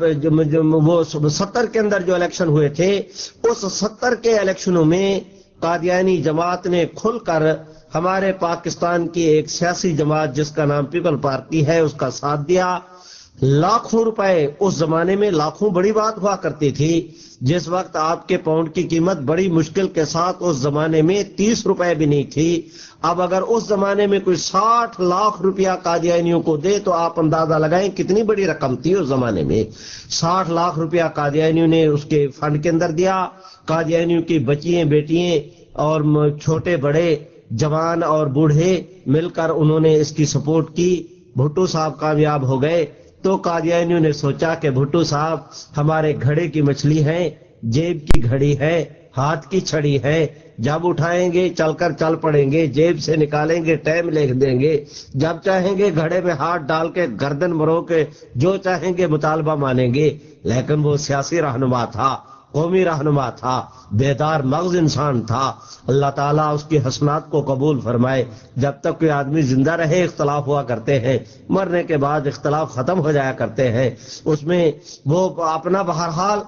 وہ 70 کے اندر جو الیکشن ہوئے تھے، اس 70 کے الیکشنوں میں قادیانی جماعت نے کھل کر ہمارے پاکستان کی ایک سیاسی جماعت جس کا نام پیپل پارٹی ہے اس کا ساتھ دیا۔ لاکھوں روپے، اس زمانے میں لاکھوں بڑی بات ہوا کرتی تھی، جس وقت آپ کے پاؤنڈ کی قیمت بڑی مشکل کے ساتھ اس زمانے میں 30 روپے بھی نہیں تھی۔ اب اگر اس زمانے میں کوئی 60 لاکھ روپیہ قادیانیوں کو دے تو آپ اندازہ لگائیں کتنی بڑی رقم تھی اس زمانے میں۔ 60 لاکھ روپیہ قادیانیوں نے اس کے فنڈ کے اندر دیا۔ قادیانیوں کی بچیاں بیٹیاں اور چھوٹے بڑے جوان اور بوڑھے مل کر انہوں نے اس کی سپورٹ کی، بھٹو صاحب کامیاب ہو گئے۔ تو قادیانیوں نے سوچا کہ بھٹو صاحب ہمارے گھڑے کی مچھلی ہیں، جیب کی گھڑی ہے، ہاتھ کی چھڑی ہے، جب اٹھائیں گے چل کر چل پڑیں گے، جیب سے نکالیں گے ٹائم لکھ دیں گے، جب چاہیں گے گھڑے میں ہاتھ ڈال کے گردن مرو کے جو چاہیں گے مطالبہ مانیں گے۔ لیکن وہ سیاسی رہنما تھا، قومی رہنما تھا، بیدار مغز انسان تھا۔ اللہ تعالیٰ اس کی حسنات کو قبول فرمائے۔ جب تک کوئی آدمی زندہ رہے اختلاف ہوا کرتے ہیں، مرنے کے بعد اختلاف ختم ہو جایا کرتے ہیں۔ اس میں وہ اپنا بہرحال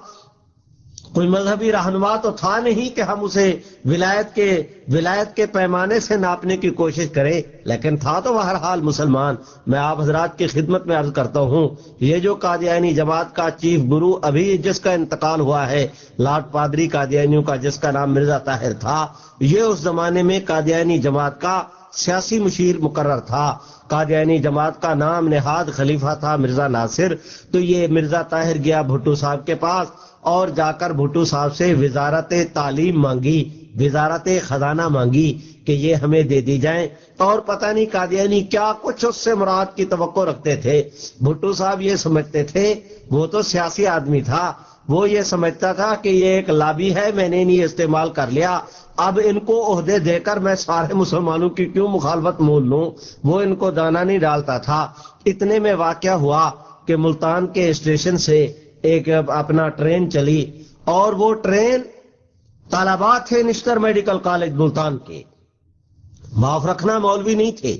کوئی مذہبی رہنما تو تھا نہیں کہ ہم اسے ولایت کے پیمانے سے ناپنے کی کوشش کریں، لیکن تھا تو بہرحال مسلمان۔ میں آپ حضرات کی خدمت میں عرض کرتا ہوں، یہ جو قادیانی جماعت کا چیف گرو ابھی جس کا انتقال ہوا ہے، لاٹ پادری قادیانیوں کا، جس کا نام مرزا طاہر تھا، یہ اس زمانے میں قادیانی جماعت کا سیاسی مشیر مقرر تھا۔ قادیانی جماعت کا نام نہاد خلیفہ تھا مرزا ناصر۔ تو یہ مرزا طاہر گیا بھٹو صاحب کے پاس اور جا کر بھٹو صاحب سے وزارت تعلیم مانگی، وزارت خزانہ مانگی کہ یہ ہمیں دے دی جائیں، اور پتہ نہیں قادیانی کیا کچھ اس سے مراد کی توقع رکھتے تھے۔ بھٹو صاحب یہ سمجھتے تھے، وہ تو سیاسی آدمی تھا، وہ یہ سمجھتا تھا کہ یہ ایک لابی ہے، میں نے نہیں استعمال کر لیا، اب ان کو عہدے دے کر میں سارے مسلمانوں کی کیوں مخالفت مول لوں۔ وہ ان کو دانا نہیں ڈالتا تھا۔ اتنے میں واقعہ ہوا کہ ملتان کے اسٹیشن سے ایک اپنا ٹرین چلی، اور وہ ٹرین طلباء تھے نشتر میڈیکل کالج ملتان کے، معاف رکھنا مولوی نہیں تھے،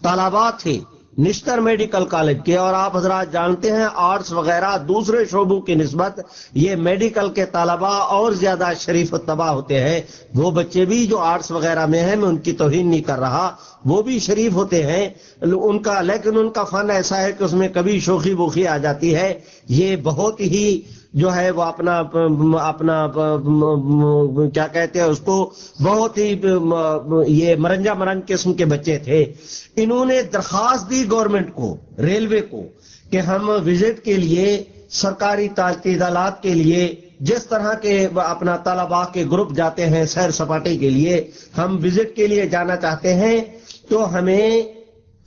طلباء تھے نشتر میڈیکل کالج کے۔ اور آپ حضرات جانتے ہیں آرٹس وغیرہ دوسرے شعبوں کی نسبت یہ میڈیکل کے طلباء اور زیادہ شریف الطبع ہوتے ہیں۔ وہ بچے بھی جو آرٹس وغیرہ میں ہیں، میں ان کی توہین نہیں کر رہا، وہ بھی شریف ہوتے ہیں ان کا، لیکن ان کا فن ایسا ہے کہ اس میں کبھی شوخی بوخی آ جاتی ہے۔ یہ بہت ہی جو ہے وہ اپنا کیا کہتے ہیں اس کو، بہت ہی یہ مرنجا مرنج قسم کے بچے تھے۔ انہوں نے درخواست دی گورنمنٹ کو، ریلوے کو، کہ ہم وزٹ کے لیے، سرکاری تعطیلات کے لیے، جس طرح کے اپنا طلباء کے گروپ جاتے ہیں سیر سپاٹے کے لیے، ہم وزٹ کے لیے جانا چاہتے ہیں، تو ہمیں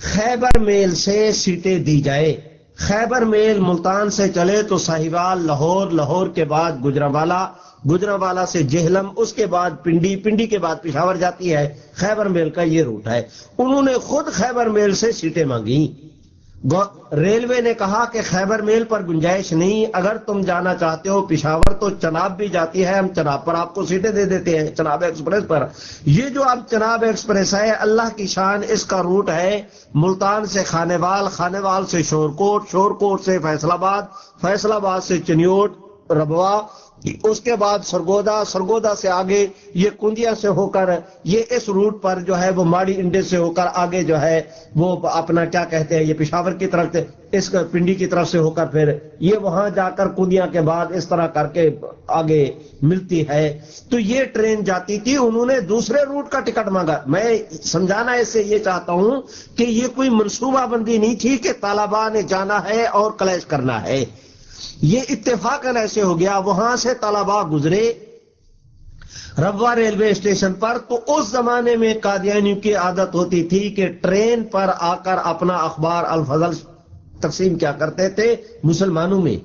خیبر میل سے سیٹیں دی جائے۔ خیبر میل ملتان سے چلے تو ساہیوال، لاہور، لاہور کے بعد گجرانوالہ، گجرانوالہ سے جہلم، اس کے بعد پنڈی، پنڈی کے بعد پشاور جاتی ہے۔ خیبر میل کا یہ روٹ ہے۔ انہوں نے خود خیبر میل سے سیٹیں مانگی۔ ریلوے نے کہا کہ خیبر میل پر گنجائش نہیں، اگر تم جانا چاہتے ہو پشاور تو چناب بھی جاتی ہے، ہم چناب پر آپ کو سیٹیں دے دیتے ہیں، چناب ایکسپریس پر۔ یہ جو اب چناب ایکسپریس ہے، اللہ کی شان، اس کا روٹ ہے ملتان سے خانیوال، خانیوال سے شورکوٹ، شورکوٹ سے فیصل آباد، فیصل آباد سے چنیوٹ، ربوا، اس کے بعد سرگودا، سرگودا سے آگے یہ کندیا سے ہو کر، یہ اس روٹ پر جو ہے وہ ماڑی انڈے سے ہو کر آگے جو ہے وہ اپنا کیا کہتے ہیں، یہ پشاور کی طرف سے، اس پنڈی کی طرف سے ہو کر پھر یہ وہاں جا کر کندیا کے بعد اس طرح کر کے آگے ملتی ہے۔ تو یہ ٹرین جاتی تھی، انہوں نے دوسرے روٹ کا ٹکٹ مانگا۔ میں سمجھانا اس سے یہ چاہتا ہوں کہ یہ کوئی منصوبہ بندی نہیں تھی کہ طلباء نے جانا ہے اور کلیش کرنا ہے، یہ اتفاقاً ایسے ہو گیا۔ وہاں سے طلباء گزرے ربوا ریلوے اسٹیشن پر، تو اس زمانے میں قادیانیوں کی عادت ہوتی تھی کہ ٹرین پر آ کر اپنا اخبار الفضل تقسیم کیا کرتے تھے مسلمانوں میں،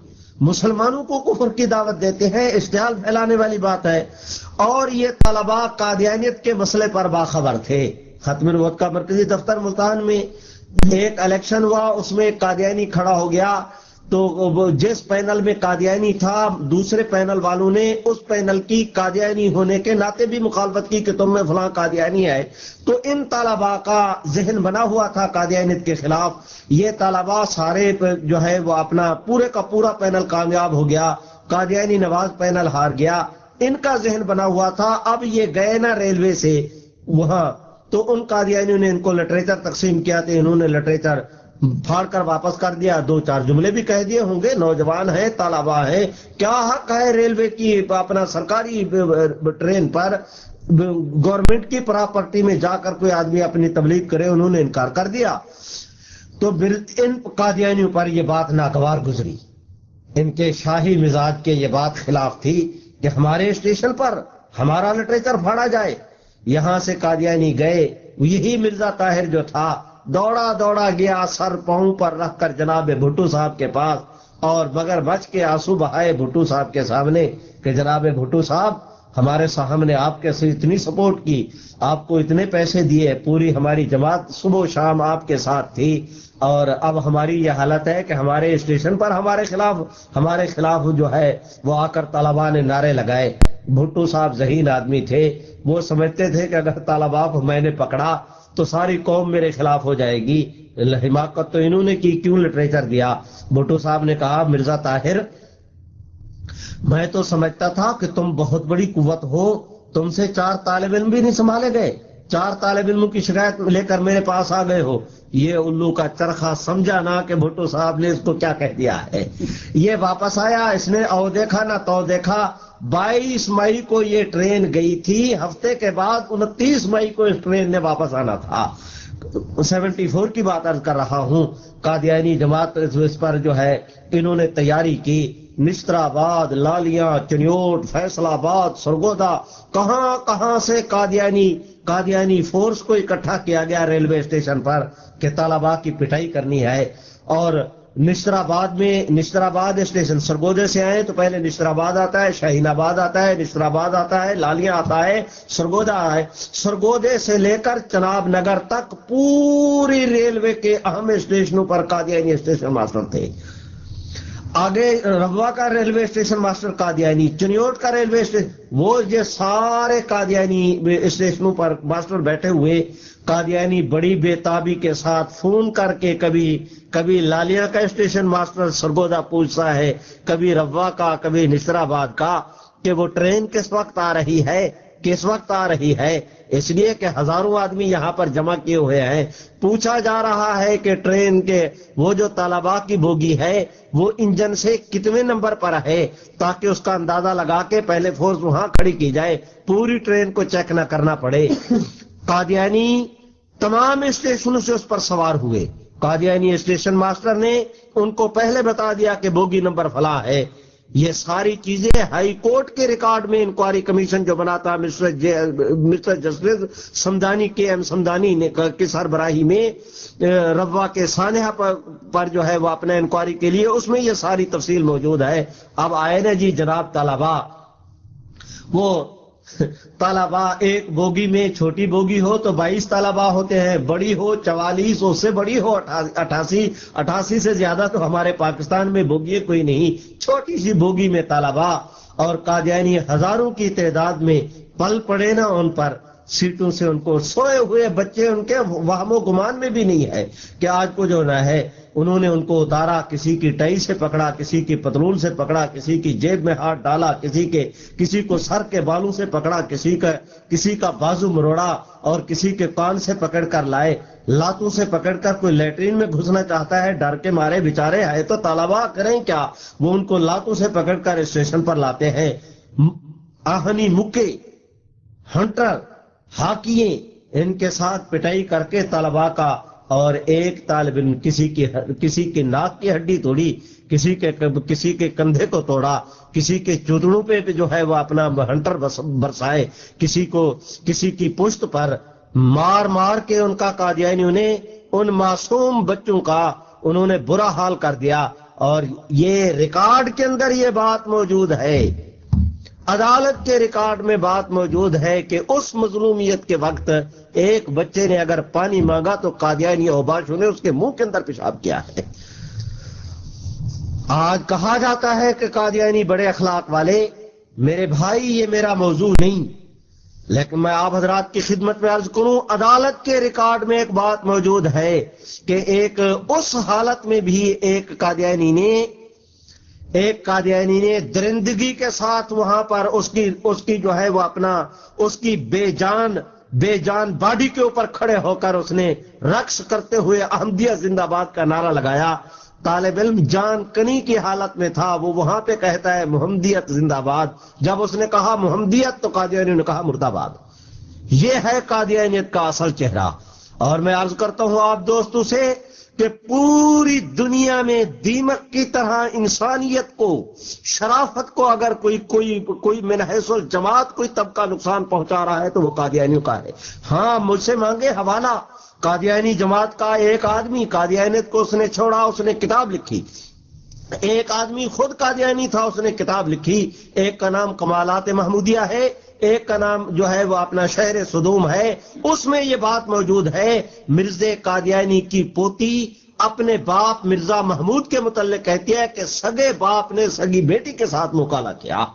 مسلمانوں کو کفر کی دعوت دیتے ہیں، اشتعال پھیلانے والی بات ہے۔ اور یہ طلباء قادیانیت کے مسئلے پر باخبر تھے۔ ختم نبوت کا مرکزی دفتر ملتان میں ایک الیکشن ہوا، اس میں ایک قادیانی کھڑا ہو گیا، تو جس پینل میں قادیانی تھا، دوسرے پینل والوں نے اس پینل کی قادیانی ہونے کے ناطے بھی مخالفت کی کہ تم میں فلاں قادیانی ہے۔ تو ان طلباء کا ذہن بنا ہوا تھا قادیانیت کے خلاف۔ یہ طلباء سارے جو ہے وہ اپنا پورے کا پورا پینل کامیاب ہو گیا، قادیانی نواز پینل ہار گیا۔ ان کا ذہن بنا ہوا تھا، اب یہ گئے نا ریلوے سے وہاں، تو ان قادیانیوں نے ان کو لٹریچر تقسیم کیا تھا، انہوں نے لٹریچر پھاڑ کر واپس کر دیا، دو چار جملے بھی کہہ دیے ہوں گے، نوجوان ہیں، طلباء ہیں، کیا حق ہے ریلوے کی اپنا سرکاری ٹرین پر گورنمنٹ کی پراپرٹی میں جا کر کوئی آدمی اپنی تبلیغ کرے؟ انہوں نے انکار کر دیا۔ تو ان قادیانیوں پر یہ بات ناگوار گزری، ان کے شاہی مزاج کے یہ بات خلاف تھی کہ ہمارے اسٹیشن پر ہمارا لٹریچر پھاڑا جائے۔ یہاں سے قادیانی گئے، یہی مرزا طاہر جو تھا دوڑا دوڑا گیا سر پاؤں پر رکھ کر جناب بھٹو صاحب کے پاس، اور مگر بچ کے آنسو بہائے بھٹو صاحب کے سامنے کہ جناب بھٹو صاحب ہمارے صاحب نے آپ کے سے اتنی سپورٹ کی، آپ کو اتنے پیسے دیے، پوری ہماری جماعت صبح و شام آپ کے ساتھ تھی، اور اب ہماری یہ حالت ہے کہ ہمارے اسٹیشن پر ہمارے خلاف جو ہے وہ آ کر طلباء نے نعرے لگائے۔ بھٹو صاحب ذہین آدمی تھے، وہ سمجھتے تھے کہ اگر طلباء کو میں نے پکڑا تو ساری قوم میرے خلاف ہو جائے گی، حماقت تو انہوں نے کی، کیوں لٹریچر دیا؟ بھٹو صاحب نے کہا مرزا طاہر میں تو سمجھتا تھا کہ تم بہت بڑی قوت ہو، تم سے 4 طالب علم بھی نہیں سنبھالے گئے، 4 طالب علموں کی شکایت لے کر میرے پاس آ گئے ہو۔ یہ الو کا چرخا سمجھا نہ کہ بھٹو صاحب نے اس کو کیا کہہ دیا ہے۔ یہ واپس آیا، اس نے او دیکھا نہ تو دیکھا۔ 22 مئی کو یہ ٹرین گئی تھی، ہفتے کے بعد 29 مئی کو اس ٹرین نے واپس آنا تھا۔ 74 کی بات عرض کر رہا ہوں۔ قادیانی جماعت اس پر جو ہے انہوں نے تیاری کی، نشترآباد، لالیاں، چنیوٹ، فیصل آباد، سرگودا، کہاں کہاں سے قادیانی فورس کو اکٹھا کیا گیا ریلوے اسٹیشن پر کہ طلباء کی پٹائی کرنی ہے۔ اور نشترآباد اسٹیشن سرگودے سے آئے تو پہلے نشترآباد آتا ہے، شاہین آباد آتا ہے، نشترآباد آتا ہے، لالیاں آتا ہے، سرگودا ہے۔ سرگودے سے لے کر چناب نگر تک پوری ریلوے کے اہم اسٹیشنوں پر قادیانی اسٹیشن ماسٹر تھے۔ آگے ربوہ کا railway station master Qadiani, Chiniot کا ریلوے اسٹیشن، وہ یہ سارے قادیانی اسٹیشنوں پر ماسٹر بیٹھے ہوئے۔ قادیانی بڑی بے تابی کے ساتھ فون کر کے کبھی لالیاں کا اسٹیشن ماسٹر سرگودا پوچھتا ہے، کبھی ربوہ کا، کبھی نشترآباد کا، کہ وہ ٹرین کس وقت آ رہی ہے، اس لیے کہ ہزاروں آدمی یہاں پر جمع کیے ہوئے ہیں۔ پوچھا جا رہا ہے کہ ٹرین کے وہ جو طلباء کی بوگی ہے وہ انجن سے کتنے نمبر پر ہے، تاکہ اس کا اندازہ لگا کے پہلے فورس وہاں کھڑی کی جائے، پوری ٹرین کو چیک نہ کرنا پڑے۔ قادیانی تمام اسٹیشنوں سے اس پر سوار ہوئے۔ قادیانی اسٹیشن ماسٹر نے ان کو پہلے بتا دیا کہ بوگی نمبر فلاں ہے۔ یہ ساری چیزیں ہائی کورٹ کے ریکارڈ میں انکوائری کمیشن جو بناتا مسٹر جسٹس سمدانی کے ایم سمدانی نے کی سربراہی میں ربوہ کے سانحہ پر جو ہے وہ اپنے انکوائری کے لیے، اس میں یہ ساری تفصیل موجود ہے۔ اب آئے نا جی جناب طلباء، وہ طلباء ایک بوگی میں، چھوٹی بوگی ہو تو 22 طلباء ہوتے ہیں، بڑی ہو 44، اس سے بڑی ہو 88 سے زیادہ تو ہمارے پاکستان میں بوگی کوئی نہیں، چھوٹی سی بوگی میں طلباء، اور قادیانی ہزاروں کی تعداد میں پل پڑے نا ان پر سیٹوں سے، ان کو سوئے ہوئے بچے، ان کے وہم و گمان میں بھی نہیں ہے کہ آج کو جو نہ ہے انہوں نے ان کو اتارا، کسی کی ٹائی سے پکڑا، کسی کی پتلون سے پکڑا، کسی کی جیب میں ہاتھ ڈالا، کسی کو سر کے بالوں سے پکڑا، کسی کا بازو مروڑا، اور کسی کے کان سے پکڑ کر لائے، لاتوں سے پکڑ کر کوئی لیٹرین میں گھسنا چاہتا ہے ڈر کے مارے، بیچارے ہے تو طلباء کریں کیا، وہ ان کو لاتوں سے پکڑ کر اسٹیشن پر لاتے ہیں۔ آہنی مکے، ہنٹر، ہاکیے، ان کے ساتھ پٹائی کر کے طلباء کا، اور ایک طالب علم کسی کی ناک کی ہڈی توڑی، کسی کے کندھے کو توڑا، کسی کے چودڑوں پہ جو ہے وہ اپنا ہنٹر برسائے، کسی کی پشت پر مار کے ان کا قادیانیوں نے ان معصوم بچوں کا انہوں نے برا حال کر دیا۔ اور یہ ریکارڈ کے اندر یہ بات موجود ہے، عدالت کے ریکارڈ میں بات موجود ہے کہ اس مظلومیت کے وقت ایک بچے نے اگر پانی مانگا تو قادیانی اوباشوں نے اس کے منہ کے اندر پیشاب کیا ہے۔ آج کہا جاتا ہے کہ قادیانی بڑے اخلاق والے، میرے بھائی یہ میرا موضوع نہیں، لیکن میں آپ حضرات کی خدمت میں عرض کروں، عدالت کے ریکارڈ میں ایک بات موجود ہے کہ ایک اس حالت میں بھی ایک قادیانی نے درندگی کے ساتھ وہاں پر اس کی جو ہے وہ اپنا اس کی بے جان باڈی کے اوپر کھڑے ہو کر اس نے رقص کرتے ہوئے احمدیہ زندہ باد کا نعرہ لگایا۔ طالب علم جان کنی کی حالت میں تھا، وہ وہاں پہ کہتا ہے محمدیت زندہ باد، جب اس نے کہا محمدیت تو قادیانیوں نے کہا مردہ باد۔ یہ ہے قادیانیت کا اصل چہرہ۔ اور میں عرض کرتا ہوں آپ دوستوں سے کہ پوری دنیا میں دیمک کی طرح انسانیت کو، شرافت کو اگر کوئی من حیث الجماعت کوئی طبقہ نقصان پہنچا رہا ہے تو وہ قادیانیوں کا ہے۔ ہاں مجھ سے مانگے حوالہ، قادیانی جماعت کا ایک آدمی قادیانیت کو اس نے چھوڑا، اس نے کتاب لکھی، ایک آدمی خود قادیانی تھا، اس نے کتاب لکھی، ایک کا نام کمالات محمودیہ ہے، ایک کا نام جو ہے وہ اپنا شہر صدوم ہے، اس میں یہ بات موجود ہے مرزا قادیانی کی پوتی اپنے باپ مرزا محمود کے متعلق کہتی ہے کہ سگے باپ نے سگی بیٹی کے ساتھ مکالمہ کیا۔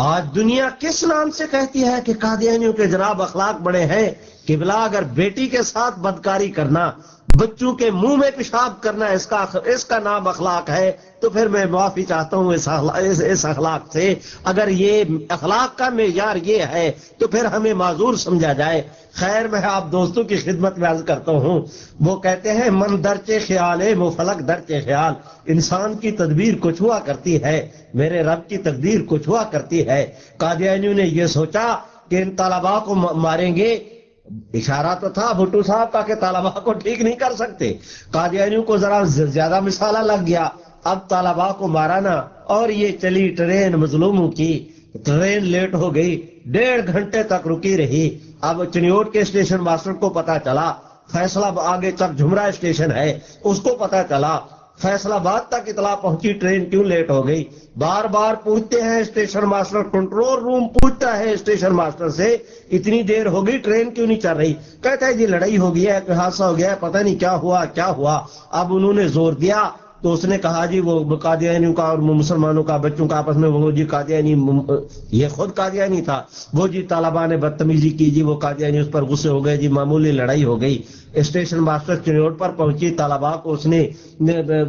آج دنیا کس نام سے کہتی ہے کہ قادیانیوں کے جناب اخلاق بڑے ہیں؟ قبلہ اگر بیٹی کے ساتھ بدکاری کرنا، بچوں کے منہ میں پیشاب کرنا اس کا نام اخلاق ہے تو پھر میں معافی چاہتا ہوں اس اخلاق سے۔ اگر یہ اخلاق کا معیار یہ ہے تو پھر ہمیں معذور سمجھا جائے۔ خیر میں آپ دوستوں کی خدمت میں عرض کرتا ہوں، وہ کہتے ہیں من درچے خیال ہے وہ فلک درچے خیال، انسان کی تدبیر کچھ ہوا کرتی ہے، میرے رب کی تقدیر کچھ ہوا کرتی ہے۔ قادیانیوں نے یہ سوچا کہ ان طلباء کو ماریں گے، اشارہ تو تھا بھٹو صاحب کا کہ طلباء کو ٹھیک نہیں کر سکتے، قادیانیوں کو ذرا زیادہ مثالہ لگ گیا، اب طلباء کو مارانا، اور یہ چلی ٹرین مظلوموں کی، ٹرین لیٹ ہو گئی، 1.5 گھنٹے تک رکی رہی۔ اب چنیوٹ کے اسٹیشن ماسٹر کو پتا چلا، فیصلہ آگے چک جھمرا اسٹیشن ہے اس کو پتا چلا، فیصلہ آباد تک اطلاع پہنچی ٹرین کیوں لیٹ ہو گئی، بار بار پوچھتے ہیں اسٹیشن ماسٹر، کنٹرول روم پوچھتا ہے اسٹیشن ماسٹر سے اتنی دیر ہو گئی ٹرین کیوں نہیں چل رہی، کہتا ہے جی لڑائی ہو گیا ہے، کوئی حادثہ ہو گیا ہے، پتہ نہیں کیا ہوا۔ اب انہوں نے زور دیا تو اس نے کہا جی وہ قادیانیوں کا اور مسلمانوں کا بچوں کا آپس میں وہ جی قادیانی، یہ خود قادیانی تھا، وہ جی طالبان نے بدتمیزی کی جی، وہ قادیانی اس پر غصے ہو گئے جی، معمولی لڑائی ہو گئی۔ اسٹیشن ماسٹر چنیوٹ پر پہنچی، طالبان کو اس نے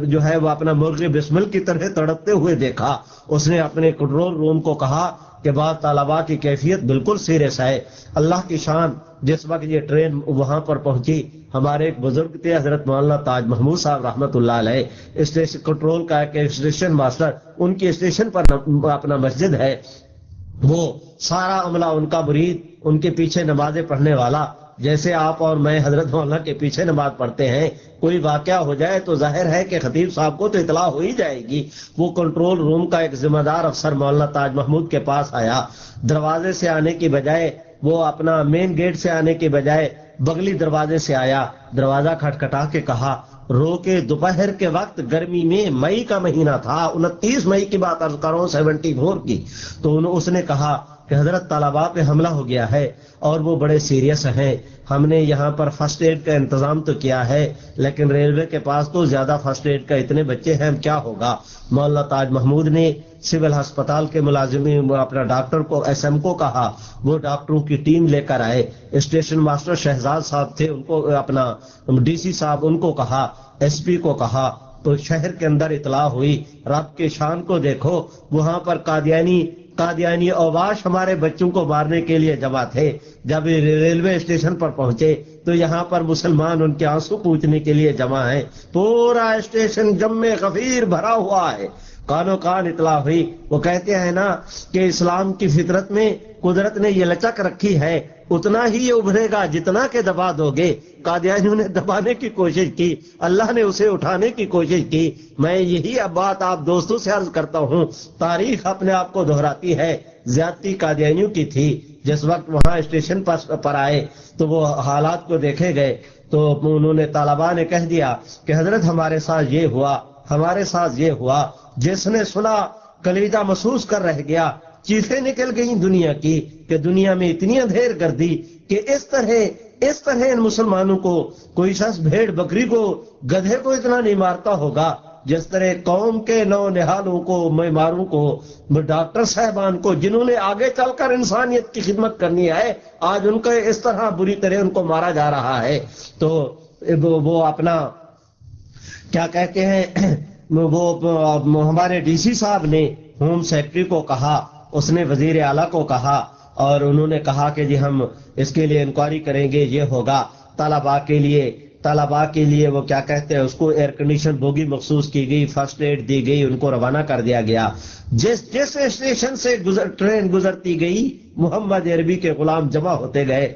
جو ہے وہ اپنا مرغ بسمل کی طرح تڑپتے ہوئے دیکھا، اس نے اپنے کنٹرول روم کو کہا کہ بعض طالبان کی کیفیت بالکل سیریس ہے۔ اللہ کی شان، جس وقت یہ ٹرین وہاں پر پہنچی، ہمارے ایک بزرگ تھے حضرت مولانا تاج محمود صاحب رحمت اللہ علیہ، اسٹیشن کنٹرول کا ایک اسٹیشن ماسٹر، ان کی اسٹیشن پر اپنا مسجد ہے، وہ سارا عملہ ان کا مرید، ان کے پیچھے نمازیں پڑھنے والا، جیسے آپ اور میں حضرت مولانا کے پیچھے نماز پڑھتے ہیں، کوئی واقعہ ہو جائے تو ظاہر ہے کہ خطیب صاحب کو تو اطلاع ہو ہی جائے گی۔ وہ کنٹرول روم کا ایک ذمہ دار افسر مولانا تاج محمود کے پاس آیا، دروازے سے آنے کی بجائے، وہ اپنا مین گیٹ سے آنے کی بجائے بغلی دروازے سے آیا، دروازہ کھٹکھٹا کے کہا، رو کے دوپہر کے وقت گرمی میں، مئی کا مہینہ تھا، 29 مئی کی بات عرض کر رہا ہوں 74 کی، تو اس نے کہا کہ حضرت طلباء پہ حملہ ہو گیا ہے اور وہ بڑے سیریس ہیں، ہم نے یہاں پر فرسٹ ایڈ کا انتظام تو کیا ہے لیکن ریلوے کے پاس تو زیادہ فرسٹ ایڈ کا اتنے بچے ہیں، کیا ہوگا؟ مولانا تاج محمود نے سول ہسپتال کے ملازمین اپنا ڈاکٹر کو ایس ایم کو کہا، وہ ڈاکٹروں کی ٹیم لے کر آئے، اسٹیشن ماسٹر شہزاد صاحب تھے، ان کو اپنا ڈی سی صاحب ان کو کہا، ایس پی کو کہا، تو شہر کے اندر اطلاع ہوئی۔ رب کے شان کو دیکھو، وہاں پر قادیانی اوباش ہمارے بچوں کو مارنے کے لیے جمع تھے، جب ریلوے اسٹیشن پر پہنچے تو یہاں پر مسلمان ان کے آنسو پوچھنے کے لیے جمع ہیں، پورا اسٹیشن جم میں غفیر بھرا ہوا ہے، کانوں کان اطلاع ہوئی۔ وہ کہتے ہیں نا کہ اسلام کی فطرت میں قدرت نے یہ لچک رکھی ہے، اتنا ہی یہ ابھرے گا جتنا کہ دبا دو گے۔ قادیانیوں نے دبانے کی کوشش کی، اللہ نے اسے اٹھانے کی کوشش کی۔ میں یہی اب بات آپ دوستوں سے عرض کرتا ہوں، تاریخ اپنے آپ کو دہراتی ہے، زیادتی قادیانیوں کی تھی۔ جس وقت وہاں اسٹیشن پر آئے تو وہ حالات کو دیکھے گئے تو انہوں نے طالبان نے کہہ دیا کہ حضرت ہمارے ساتھ یہ ہوا، ہمارے ساتھ یہ ہوا۔ جس نے سنا کلیجہ محسوس کر رہ گیا، چیخیں نکل گئیں دنیا کی کہ دنیا میں اتنی اندھیر گردی کہ اس طرح ان مسلمانوں کو کوئی شخص بھیڑ بکری کو، گدھے کو اتنا نہیں مارتا ہوگا جس طرح قوم کے نو نہالوں کو، معماروں کو، ڈاکٹر صاحبان کو، جنہوں نے آگے چل کر انسانیت کی خدمت کرنی ہے، آج ان کو اس طرح بری طرح ان کو مارا جا رہا ہے۔ تو وہ اپنا کیا کہتے ہیں، وہ ہمارے ڈی سی صاحب نے ہوم سیکرٹری کو کہا، اس نے وزیر اعلیٰ کو کہا، اور انہوں نے کہا کہ جی ہم اس کے لیے انکوائری کریں گے، یہ ہوگا۔ طلباء طلبا کے لیے وہ کیا کہتے ہیں اس کو ایئر کنڈیشن بوگی مخصوص کی گئی، فرسٹ ایڈ دی گئی، ان کو روانہ کر دیا گیا۔ جس اسٹیشن سے ٹرین گزرتی گئی محمد عربی کے غلام جمع ہوتے گئے،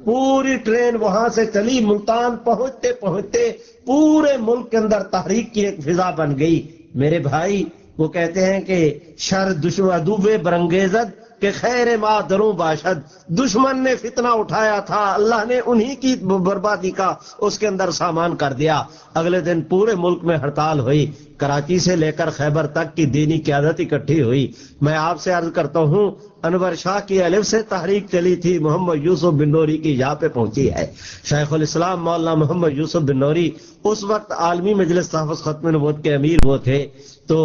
پوری ٹرین وہاں سے چلی، ملتان پہنچتے پہنچتے پورے ملک کے اندر تحریک کی ایک فضا بن گئی۔ میرے بھائی وہ کہتے ہیں کہ شر ادوبے برنگیزد کہ خیر ما دروں باشد، دشمن نے فتنہ اٹھایا تھا، اللہ نے انہی کی بربادی کا اس کے اندر سامان کر دیا۔ اگلے دن پورے ملک میں ہڑتال ہوئی، کراچی سے لے کر خیبر تک کی دینی قیادت اکٹھی ہوئی۔ میں آپ سے عرض کرتا ہوں انور شاہ کی الف سے تحریک چلی تھی، محمد یوسف بن نوری کی یہاں پہ پہنچی ہے۔ شیخ الاسلام مولانا محمد یوسف بن نوری اس وقت عالمی مجلس تحفظ ختم نبوت کے امیر وہ تھے، تو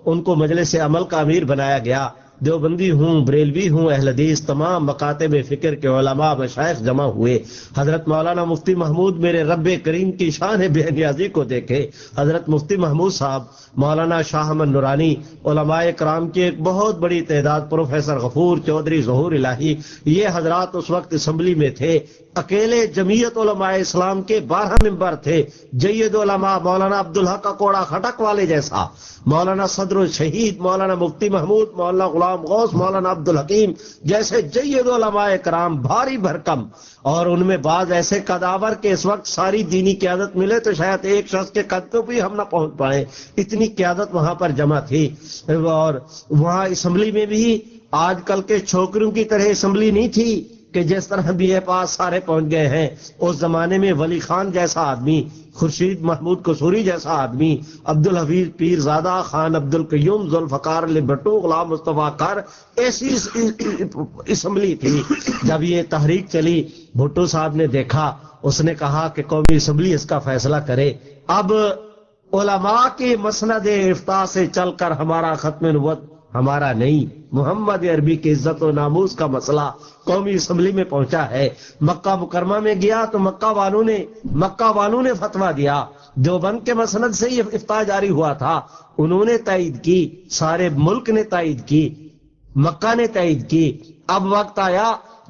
ان کو مجلس عمل کا امیر بنایا گیا۔ دیوبندی ہوں، بریلوی ہوں، اہل حدیث تمام مکاتب فکر کے علماء مشائخ جمع ہوئے۔ حضرت مولانا مفتی محمود میرے رب کریم کی شان بے نیازی کو دیکھے۔ حضرت مفتی محمود صاحب، مولانا شاہ احمد نورانی، علماء کرام کی ایک بہت بڑی تعداد، پروفیسر غفور چودھری ظہور الہی، یہ حضرات اس وقت اسمبلی میں تھے۔ اکیلے جمعیت علماء اسلام کے 12 ممبر تھے۔ جید علماء مولانا عبدالحق کوڑا خٹک والے جیسا، مولانا صدر الشہید، مولانا مفتی محمود، مولانا غلام غوث، مولانا عبدالحکیم جیسے جید علماء کرام بھاری بھرکم، اور ان میں بعض ایسے قداور کہ اس وقت ساری دینی قیادت ملے تو شاید ایک شخص کے قد پہ بھی ہم نہ پہنچ پائیں، اتنی قیادت وہاں پر جمع تھی۔ اور وہاں اسمبلی میں بھی آج کل کے چھوکروں کی طرح اسمبلی نہیں تھی کہ جس طرح بی اے پاس سارے پہنچ گئے ہیں۔ اس زمانے میں ولی خان جیسا آدمی، خورشید محمود قصوری جیسا آدمی، عبدالحفیظ پیر زادہ، خان عبدالقیوم، ذوالفقار علی بھٹو، غلام مصطفیٰ کر، ایسی اسمبلی تھی۔ جب یہ تحریک چلی بھٹو صاحب نے دیکھا، اس نے کہا کہ قومی اسمبلی اس کا فیصلہ کرے۔ اب علماء کی مسند افتاء سے چل کر ہمارا ختم نبوت ہمارا نہیں، محمد عربی کی عزت و ناموس کا مسئلہ قومی اسمبلی میں پہنچا ہے۔ مکہ مکرمہ میں گیا تو مکہ والوں نے فتویٰ دیا، دیوبند کے مسند سے یہ افتاء جاری ہوا تھا، انہوں نے تائید کی، سارے ملک نے تائید کی، مکہ نے تائید کی۔ اب وقت آیا،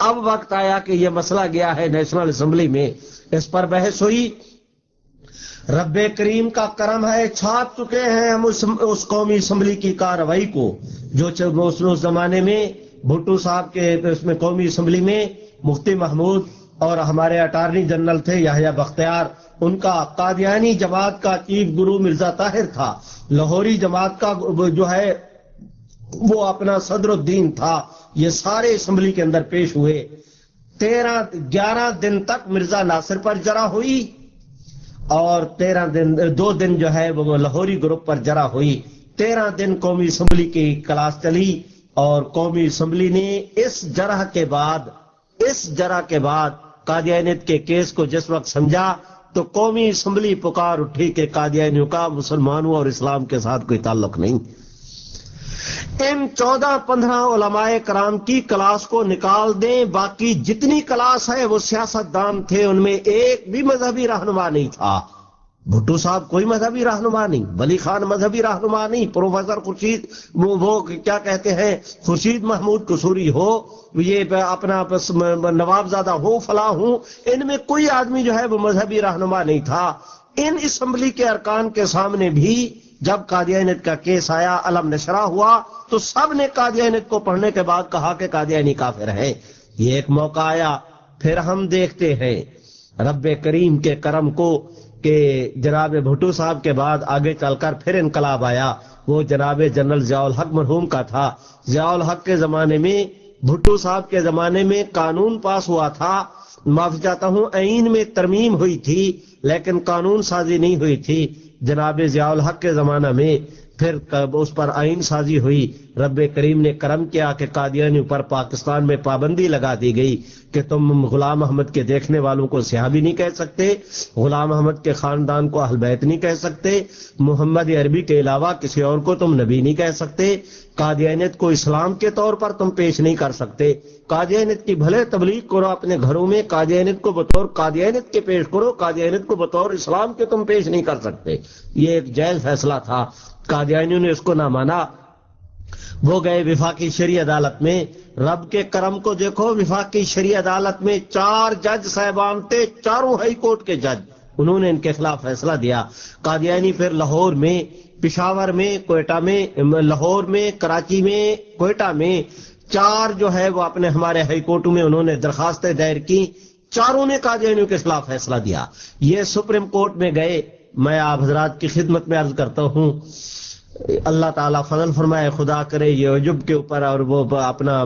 اب وقت آیا کہ یہ مسئلہ گیا ہے نیشنل اسمبلی میں، اس پر بحث ہوئی۔ رب کریم کا کرم ہے، چھاپ چکے ہیں ہم اس قومی اسمبلی کی کارروائی کو، جو اس زمانے میں بھٹو صاحب کے اس میں قومی اسمبلی میں مفتی محمود اور ہمارے اٹارنی جنرل تھے یحییٰ بختیار، ان کا قادیانی جماعت کا چیف گرو مرزا طاہر تھا، لاہوری جماعت کا جو ہے وہ اپنا صدر الدین تھا، یہ سارے اسمبلی کے اندر پیش ہوئے۔ 11 دن تک مرزا ناصر پر جرح ہوئی، اور 2 دن جو ہے وہ لاہوری گروپ پر جرح ہوئی۔ 13 دن قومی اسمبلی کی کلاس چلی، اور قومی اسمبلی نے اس جرح کے بعد قادیانیت کے کیس کو جس وقت سمجھا تو قومی اسمبلی پکار اٹھی کہ قادیانیوں کا مسلمانوں اور اسلام کے ساتھ کوئی تعلق نہیں۔ ان 14-15 علماء کرام کی کلاس کو نکال دیں، باقی جتنی کلاس ہے وہ سیاستدان تھے، ان میں ایک بھی مذہبی رہنما نہیں تھا۔ بھٹو صاحب کوئی مذہبی رہنما نہیں، ولی خان مذہبی رہنما نہیں، پروفیسر خورشید وہ کیا کہتے ہیں خورشید محمود قصوری ہو، یہ اپنا نواب زادہ ہو، فلاں ہوں، ان میں کوئی آدمی جو ہے وہ مذہبی رہنما نہیں تھا۔ ان اسمبلی کے ارکان کے سامنے بھی جب قادیانیت کا کیس آیا، علم نشرہ ہوا، تو سب نے قادیانیت کو پڑھنے کے بعد کہا کہ قادیانی کافر ہیں۔ یہ ایک موقع آیا، پھر ہم دیکھتے ہیں رب کریم کے کرم کو کہ جناب بھٹو صاحب کے بعد آگے چل کر پھر انقلاب آیا، وہ جناب جنرل ضیاء الحق مرحوم کا تھا۔ ضیاء الحق کے زمانے میں، بھٹو صاحب کے زمانے میں قانون پاس ہوا تھا، معافی چاہتا ہوں، آئین میں ترمیم ہوئی تھی لیکن قانون سازی نہیں ہوئی تھی۔ جناب ضیاء الحق کے زمانہ میں پھر اس پر آئین سازی ہوئی، رب کریم نے کرم کیا کہ قادیانیوں پر پاکستان میں پابندی لگا دی گئی کہ تم غلام احمد کے دیکھنے والوں کو صحابی نہیں کہہ سکتے، غلام احمد کے خاندان کو اہل بیت نہیں کہہ سکتے، محمد عربی کے علاوہ کسی اور کو تم نبی نہیں کہہ سکتے، قادیانیت کو اسلام کے طور پر تم پیش نہیں کر سکتے، قادیانیت کی بھلے تبلیغ کرو اپنے گھروں میں، قادیانیت کو بطور قادیانیت کے پیش کرو، قادیانیت کو بطور اسلام کے تم پیش نہیں کر سکتے۔ یہ ایک جائز فیصلہ تھا، قادیانیوں نے اس کو نہ مانا۔ وہ گئے وفاقی شرعی عدالت میں. رب کے کرم کو دیکھو, وفاقی شرعی عدالت میں 4 جج صاحبان تھے, چاروں ہائی کورٹ کے جج, انہوں نے ان کے خلاف فیصلہ دیا. قادیانی پھر لاہور میں, پشاور میں, کوئٹہ میں, لاہور میں, کراچی میں, کوئٹہ میں 4 جو ہے وہ اپنے ہمارے ہائی کورٹوں میں انہوں نے درخواستیں دائر کی, چاروں نے قادیانیوں کے خلاف فیصلہ دیا. یہ سپریم کورٹ میں گئے. میں آپ حضرات کی خدمت میں عرض کرتا ہوں, اللہ تعالیٰ فضل فرمائے, خدا کرے یہ عجب کے اوپر اور وہ اپنا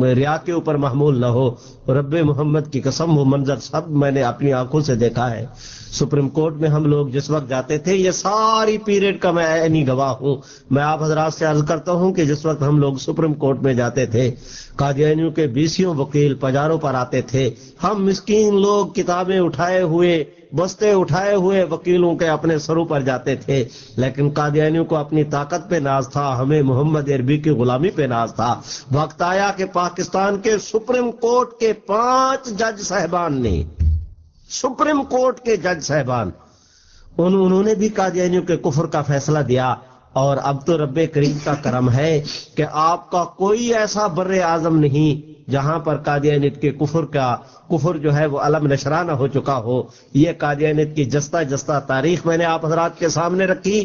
ریا کے اوپر محمول نہ ہو. رب محمد کی قسم, وہ منظر سب میں نے اپنی آنکھوں سے دیکھا ہے. سپریم کورٹ میں ہم لوگ جس وقت جاتے تھے, یہ ساری پیریڈ کا میں عینی گواہ ہوں. میں آپ حضرات سے عرض کرتا ہوں کہ جس وقت ہم لوگ سپریم کورٹ میں جاتے تھے, قادیانیوں کے 20 وکیل پجاروں پر آتے تھے. ہم مسکین لوگ کتابیں اٹھائے ہوئے, بستے اٹھائے ہوئے وکیلوں کے اپنے سروں پر جاتے تھے, لیکن قادیانیوں کو اپنی طاقت پہ ناز تھا, ہمیں محمد عربی کی غلامی پہ ناز تھا. وقت آیا کہ پاکستان کے سپریم کورٹ کے 5 جج صاحبان نے, سپریم کورٹ کے جج صاحبان, انہوں نے بھی قادیانیوں کے کفر کا فیصلہ دیا. اور اب تو رب کریم کا کرم ہے کہ آپ کا کوئی ایسا بر اعظم نہیں جہاں پر قادیانیت کے کفر جو ہے وہ علم نشرانہ ہو چکا ہو. یہ قادیانیت کی جستہ جستہ تاریخ میں نے آپ حضرات کے سامنے رکھی.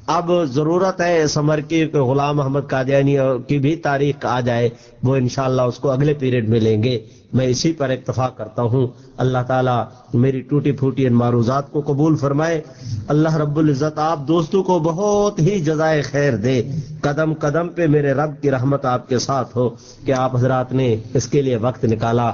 اب ضرورت ہے اس عمر کی کہ غلام احمد قادیانی کی بھی تاریخ آ جائے, وہ انشاءاللہ اس کو اگلے پیریڈ میں لیں گے. میں اسی پر اکتفا کرتا ہوں. اللہ تعالیٰ میری ٹوٹی پھوٹی ان معروضات کو قبول فرمائے. اللہ رب العزت آپ دوستوں کو بہت ہی جزائے خیر دے. قدم قدم پہ میرے رب کی رحمت آپ کے ساتھ ہو کہ آپ حضرات نے اس کے لیے وقت نکالا.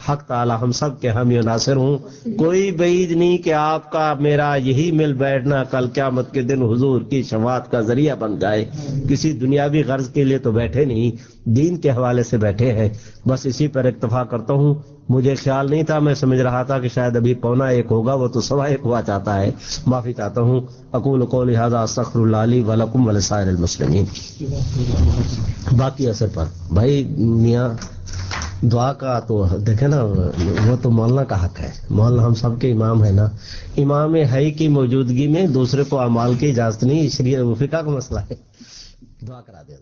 حق تعالی ہم سب کے حامی و ناصر ہوں. کوئی بعید نہیں کہ آپ کا میرا یہی مل بیٹھنا کل قیامت کے دن حضور کی شفاعت کا ذریعہ بن جائے. کسی دنیاوی غرض کے لیے تو بیٹھے نہیں, دین کے حوالے سے بیٹھے ہیں. بس اسی پر اکتفا کرتا ہوں. مجھے خیال نہیں تھا, میں سمجھ رہا تھا کہ شاید ابھی 1:15 ہوگا, وہ تو 1:15 ہوا چاہتا ہے. معافی چاہتا ہوں. اقول قولی ھذا استغفر اللہ لی ولکم ولسائر المسلمین. باقی اثر پر بھائی میاں دعا کا تو دیکھیں نا, وہ تو مولانا کا حق ہے. مولانا ہم سب کے امام ہے نا. امام حی کی موجودگی میں دوسرے کو اعمال کی اجازت نہیں, شریعت فقہ کا مسئلہ ہے. دعا کرا دیں.